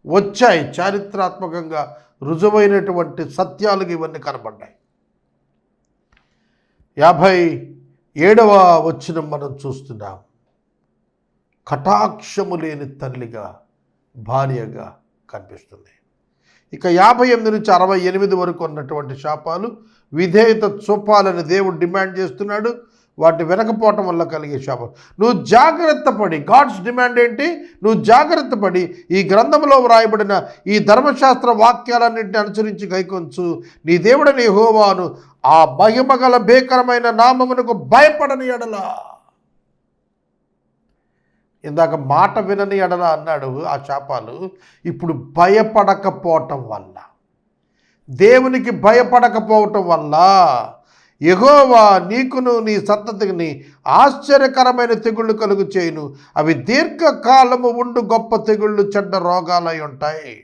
వచ్చాయి. చారిత్రాత్మకంగా రుజువైనటువంటి సత్యాలుగా ఇవన్నీ కనబడ్డాయి. 57వ వచనం మనం చూస్తున్నాం. కటాక్షము లేని తల్లిగా, భార్యగా కనిపిస్తుంది. ఇక 58 నుంచి 68 వరకు ఉన్నటువంటి శాపాలు విధేయత చూపాలని దేవుడు డిమాండ్ చేస్తున్నాడు. వాటిని వెనకపోవటం వల్ల కలిగే శాపం. నువ్వు జాగ్రత్త పడి, గాడ్స్ డిమాండ్ ఏంటి? నువ్వు జాగ్రత్త పడి ఈ గ్రంథంలో వ్రాయబడిన ఈ ధర్మశాస్త్ర వాక్యాలన్నింటినీ అనుసరించి గైకొంచు. నీ దేవుడని యెహోవాను ఆ మహిమగల భీకరమైన నామమునకు భయపడని ఎడల. ఇందాక మాట వినని ఎడల అన్నాడు ఆ శాపాలు. ఇప్పుడు భయపడకపోవటం వల్ల, దేవునికి భయపడకపోవటం వల్ల యెహోవా నీకును నీ సంతతిని ఆశ్చర్యకరమైన తెగుళ్ళు కలుగు చేయును. అవి దీర్ఘకాలము ఉండు గొప్ప తెగుళ్ళు, చెడ్డ రోగాలై ఉంటాయి.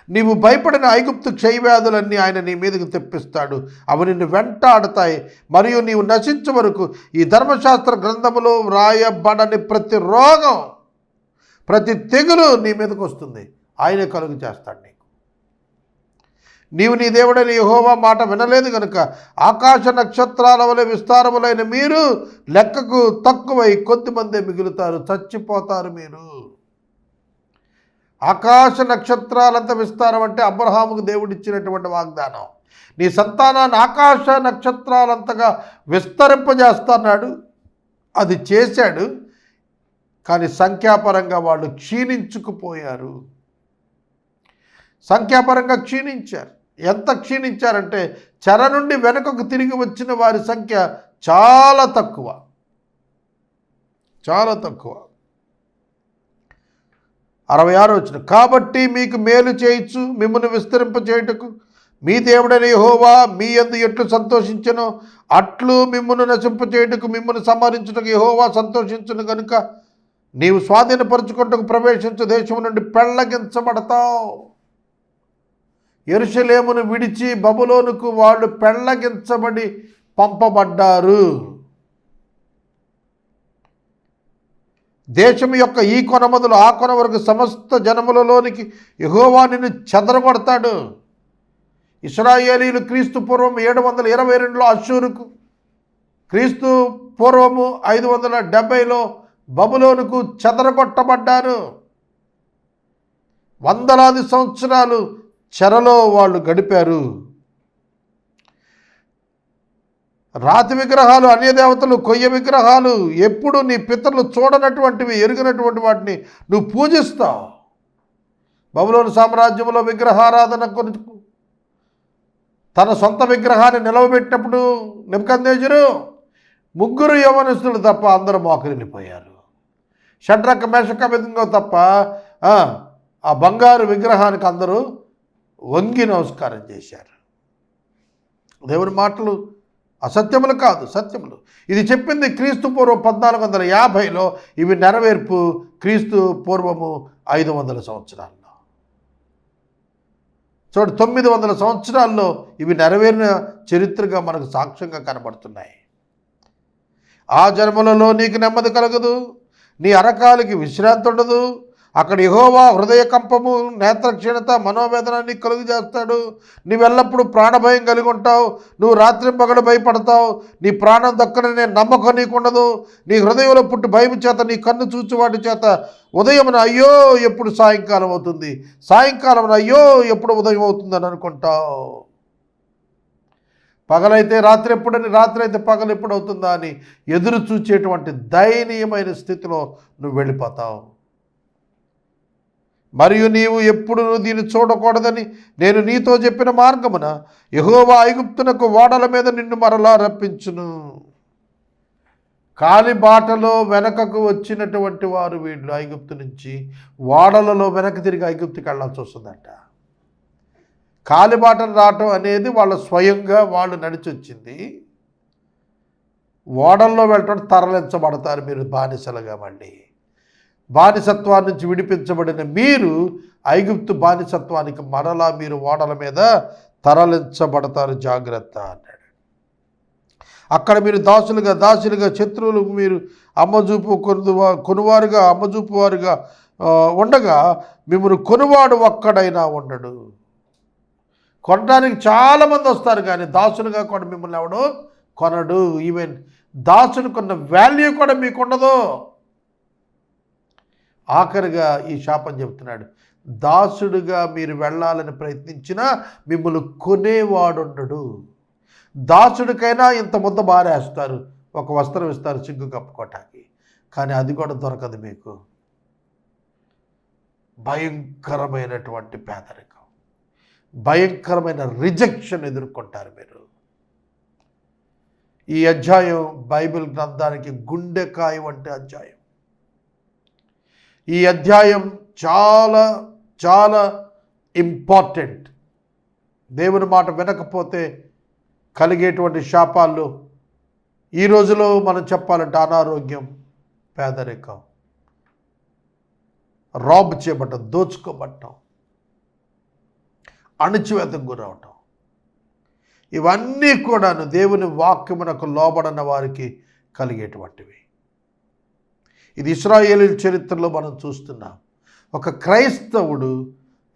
నీవు భయపడిన ఐగుప్తు క్షయవ్యాధులన్నీ ఆయన నీ మీదకు తెప్పిస్తాడు. అవి నిన్ను వెంటాడుతాయి మరియు నీవు నశించే వరకు. ఈ ధర్మశాస్త్ర గ్రంథములో వ్రాయబడని ప్రతి రోగం, ప్రతి తెగులు నీ మీదకు వస్తుంది. ఆయనే కలుగు చేస్తాడు నీకు. నీవు నీ దేవుడైన యెహోవా మాట వినలేదు గనుక ఆకాశ నక్షత్రాల వలె విస్తారములైన మీరు లెక్కకు తక్కువై కొద్దిమందే మిగులుతారు, చచ్చిపోతారు మీరు. ఆకాశ నక్షత్రాలంత విస్తారం అంటే అబ్రహాముకు దేవుడిచ్చినటువంటి వాగ్దానం. నీ సంతానాన్ని ఆకాశ నక్షత్రాలంతగా విస్తరింపజేస్తున్నాడు. అది చేశాడు, కానీ సంఖ్యాపరంగా వాళ్ళు క్షీణించుకుపోయారు. సంఖ్యాపరంగా క్షీణించారు. ఎంత క్షీణించారంటే చెర నుండి వెనుకకు తిరిగి వచ్చిన వారి సంఖ్య చాలా తక్కువ, చాలా తక్కువ. 66 వచ్చిన, కాబట్టి మీకు మేలు చేయొచ్చు, మిమ్మల్ని విస్తరింపచేయుటకు మీ దేవుడైన యెహోవా మీ యందు ఎట్లు సంతోషించెనో అట్లు మిమ్మల్ని నశింపచేయుటకు, మిమ్మల్ని సంహరించుటకు యెహోవా సంతోషించును కనుక నీవు స్వాధీనపరచుకుంటకు ప్రవేశించు దేశం నుండి పెళ్లగించబడతావు. యెరూషలేమును విడిచి బబులోనుకు వాళ్ళు పెళ్లగించబడి పంపబడ్డారు. దేశం యొక్క ఈ కొన మొదలు ఆ కొన వరకు సమస్త జనములలోనికి యెహోవా నిన్ను చెదరగొడతాడు. ఇశ్రాయేలీయులు క్రీస్తు పూర్వం 722లో అష్షూరుకు, క్రీస్తు పూర్వము 570లో బబులోనుకు చెదరగొట్టబడ్డారు. వందలాది సంవత్సరాలు చెరలో వాళ్ళు గడిపారు. రాతి విగ్రహాలు, అన్యదేవతలు, కొయ్య విగ్రహాలు, ఎప్పుడు నీ పితరులు చూడనటువంటివి, ఎరుగినటువంటి వాటిని నువ్వు పూజిస్తావు. బబులోను సామ్రాజ్యంలో విగ్రహారాధన కొరకు తన సొంత విగ్రహాన్ని నిలవబెట్టినప్పుడు నెబుకద్నెజరు 3 యవ్వనస్తులు తప్ప అందరూ మోకరిల్లిపోయారు. షడ్రక్ మేషక్ అబేద్నెగో తప్ప ఆ బంగారు విగ్రహానికి అందరూ వంగి నమస్కారం చేశారు. దేవుని మాటలు అసత్యములు కాదు, సత్యములు. ఇది చెప్పింది క్రీస్తు పూర్వం 1450లో, ఇవి నెరవేర్పు క్రీస్తు పూర్వము 500 సంవత్సరాల్లో. చూడు, 900 సంవత్సరాల్లో ఇవి నెరవేరిన చరిత్రగా మనకు సాక్ష్యంగా కనబడుతున్నాయి. ఆ జన్మలలో నీకు నెమ్మది కలగదు, నీ అరకాలికి విశ్రాంతి ఉండదు. అక్కడ యెహోవా హృదయ కంపము, నేత్రక్షీణత, మనోవేదనాన్ని కలుగు చేస్తాడు. నీవెల్లప్పుడూ ప్రాణభయం కలిగి ఉంటావు. నువ్వు రాత్రింపగలు భయపడతావు. నీ ప్రాణం దక్కననే నమ్మకం నీకుండదు. నీ హృదయంలో పుట్టి భయం చేత, నీ కన్ను చూచువాటి చేత ఉదయమున అయ్యో ఎప్పుడు సాయంకాలం అవుతుంది, సాయంకాలం అయ్యో ఎప్పుడు ఉదయం అవుతుందని అనుకుంటావు. పగలైతే రాత్రి ఎప్పుడని, రాత్రి అయితే పగలు ఎప్పుడు అవుతుందా అని ఎదురు చూచేటువంటి దయనీయమైన స్థితిలో నువ్వు వెళ్ళిపోతావు. మరియు నీవు ఎప్పుడు దీన్ని చూడకూడదని నేను నీతో చెప్పిన మార్గమున యెహోవా ఐగుప్తునకు ఓడల మీద నిన్ను మరలా రప్పించును. కాలిబాటలో వెనకకు వచ్చినటువంటి వారు వీళ్ళు ఐగుప్తు నుంచి ఓడలలో వెనక్కి తిరిగి ఐగుప్తుకి వెళ్ళాల్సి వస్తుందంట. కాలిబాటలు రావటం అనేది వాళ్ళ స్వయంగా వాళ్ళు నడిచి వచ్చింది. ఓడల్లో వెళ్ళటం తరలించబడతారు మీరు బానిసలుగా. మళ్ళీ బానిసత్వాన్ని నుంచి విడిపించబడిన మీరు ఐగుప్తు బానిసత్వానికి మరలా మీరు ఓడల మీద తరలించబడతారు, జాగ్రత్త అన్నాడు. అక్కడ మీరు దాసులుగా శత్రువులకు మీరు అమ్మజూపు వారుగా ఉండగా మిమ్మల్ని కొనువాడు ఒక్కడైనా ఉండడు. కొనడానికి చాలామంది వస్తారు, కానీ దాసులుగా కూడా మిమ్మల్ని ఎవడో కొనడు. ఈవెన్ దాసుని కొన్న వాల్యూ కూడా మీకు ఉండదు. ఆఖరిగా ఈ శాపం చెబుతున్నాడు, దాసుడుగా మీరు వెళ్ళాలని ప్రయత్నించినా మిమ్మల్ని కొనేవాడుండడు. దాసుడికైనా ఇంత ముద్ద బారేస్తారు, ఒక వస్త్రం ఇస్తారు సిగ్గు కప్పుకోవటానికి, కానీ అది కూడా దొరకదు మీకు. భయంకరమైనటువంటి పేదరికం, భయంకరమైన రిజెక్షన్ ఎదుర్కొంటారు మీరు. ఈ అధ్యాయం బైబిల్ గ్రంథానికి గుండెకాయ వంటి అధ్యాయం. ఈ అధ్యాయం చాలా చాలా ఇంపార్టెంట్. దేవుని మాట వినకపోతే కలిగేటువంటి శాపాలు ఈ రోజులో మనం చెప్పాలంటే అనారోగ్యం, పేదరికం, రాబ్ చేయబట్టం, దోచుకోబట్టం, అణచివేతకు గురవటం, ఇవన్నీ కూడాను దేవుని వాక్యమునకు లోబడిన వారికి కలిగేటువంటివి. ఇది ఇశ్రాయేలీయుల చరిత్రలో మనం చూస్తున్నాం. ఒక క్రైస్తవుడు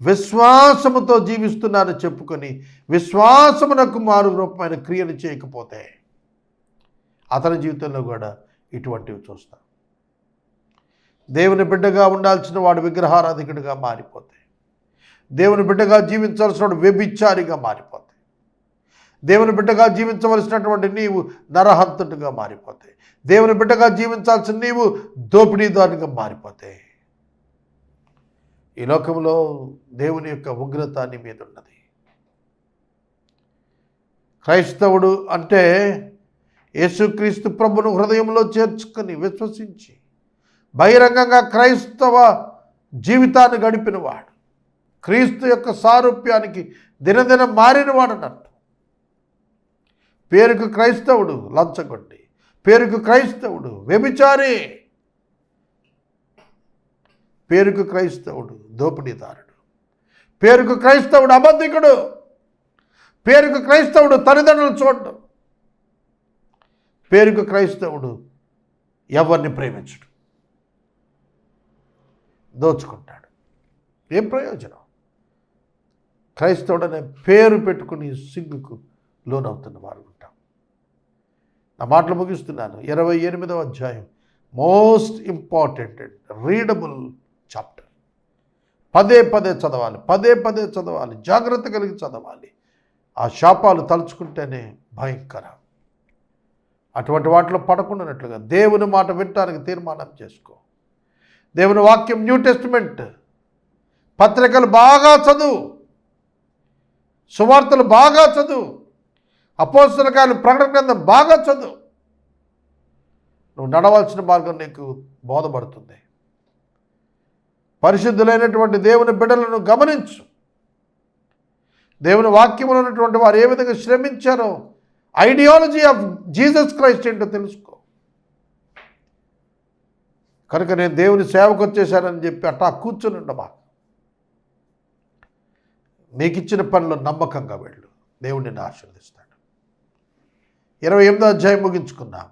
విశ్వాసముతో జీవిస్తున్నారని చెప్పుకొని విశ్వాసమునకు మారు రూపమైన క్రియలు చేయకపోతే అతని జీవితంలో కూడా ఇటువంటివి చూస్తాం. దేవుని బిడ్డగా ఉండాల్సిన వాడు విగ్రహారాధికుడిగా మారిపోతే, దేవుని బిడ్డగా జీవించాల్సిన వాడు వ్యభిచారిగా మారిపోతే, దేవుని బిడ్డగా జీవించవలసినటువంటి నీవు నరహంతుడిగా మారిపోతే, దేవుని బిడ్డగా జీవించాల్సిన నీవు దోపిడీదారునిగా మారిపోతే, ఈ లోకంలో దేవుని యొక్క ఉగ్రత నీ మీద ఉన్నది. క్రైస్తవుడు అంటే యేసుక్రీస్తు ప్రభును హృదయంలో చేర్చుకొని విశ్వసించి బహిరంగంగా క్రైస్తవ జీవితాన్ని గడిపినవాడు, క్రీస్తు యొక్క సారూప్యానికి దినదినం మారినవాడని అర్థం. పేరుకు క్రైస్తవుడు లంచగొట్టి, పేరుకు క్రైస్తవుడు వ్యభిచారి, పేరుకు క్రైస్తవుడు దోపిడీదారుడు, పేరుకు క్రైస్తవుడు అబద్ధికుడు, పేరుకు క్రైస్తవుడు తల్లిదండ్రులు చూడడం, పేరుకు క్రైస్తవుడు ఎవరిని ప్రేమించడు, దోచుకుంటాడు. ఏం ప్రయోజనం? క్రైస్తవుడు అనే పేరు పెట్టుకుని సిగ్గుకు లోనవుతున్న వారు ఉంటాం. నా మాటలు ముగిస్తున్నాను. 28వ అధ్యాయం most important and readable chapter. పదే పదే చదవాలి, జాగ్రత్త కలిగి చదవాలి. ఆ శాపాలు తలుచుకుంటేనే భయంకరం. అటువంటి వాటిలో పడకుండానట్లుగా దేవుని మాట వినటానికి తీర్మానం చేసుకో. దేవుని వాక్యం, న్యూ టెస్టిమెంట్ పత్రికలు బాగా చదువు, సువార్తలు బాగా చదువు, అపోస్తల కార్యాలు, ప్రకటన గ్రంథం బాగా చదువు. నువ్వు నడవాల్సిన మార్గం నీకు బోధపడుతుంది. పరిశుద్ధులైనటువంటి దేవుని బిడ్డలను గమనించు. దేవుని వాక్యంలో ఉన్నటువంటి వారు ఏ విధంగా శ్రమించారో, ఐడియాలజీ ఆఫ్ జీసస్ క్రైస్ట్ ఏంటో తెలుసుకో. కనుక నేను దేవుని సేవకు వచ్చేసానని చెప్పి అట్టా కూర్చొని ఉండమా. నీకు ఇచ్చిన పనిలో నమ్మకంగా వెళ్ళు. దేవుడు నిన్ను ఆశీర్వదిస్తాడు. 28వ అధ్యాయం ముగించుకున్నాం.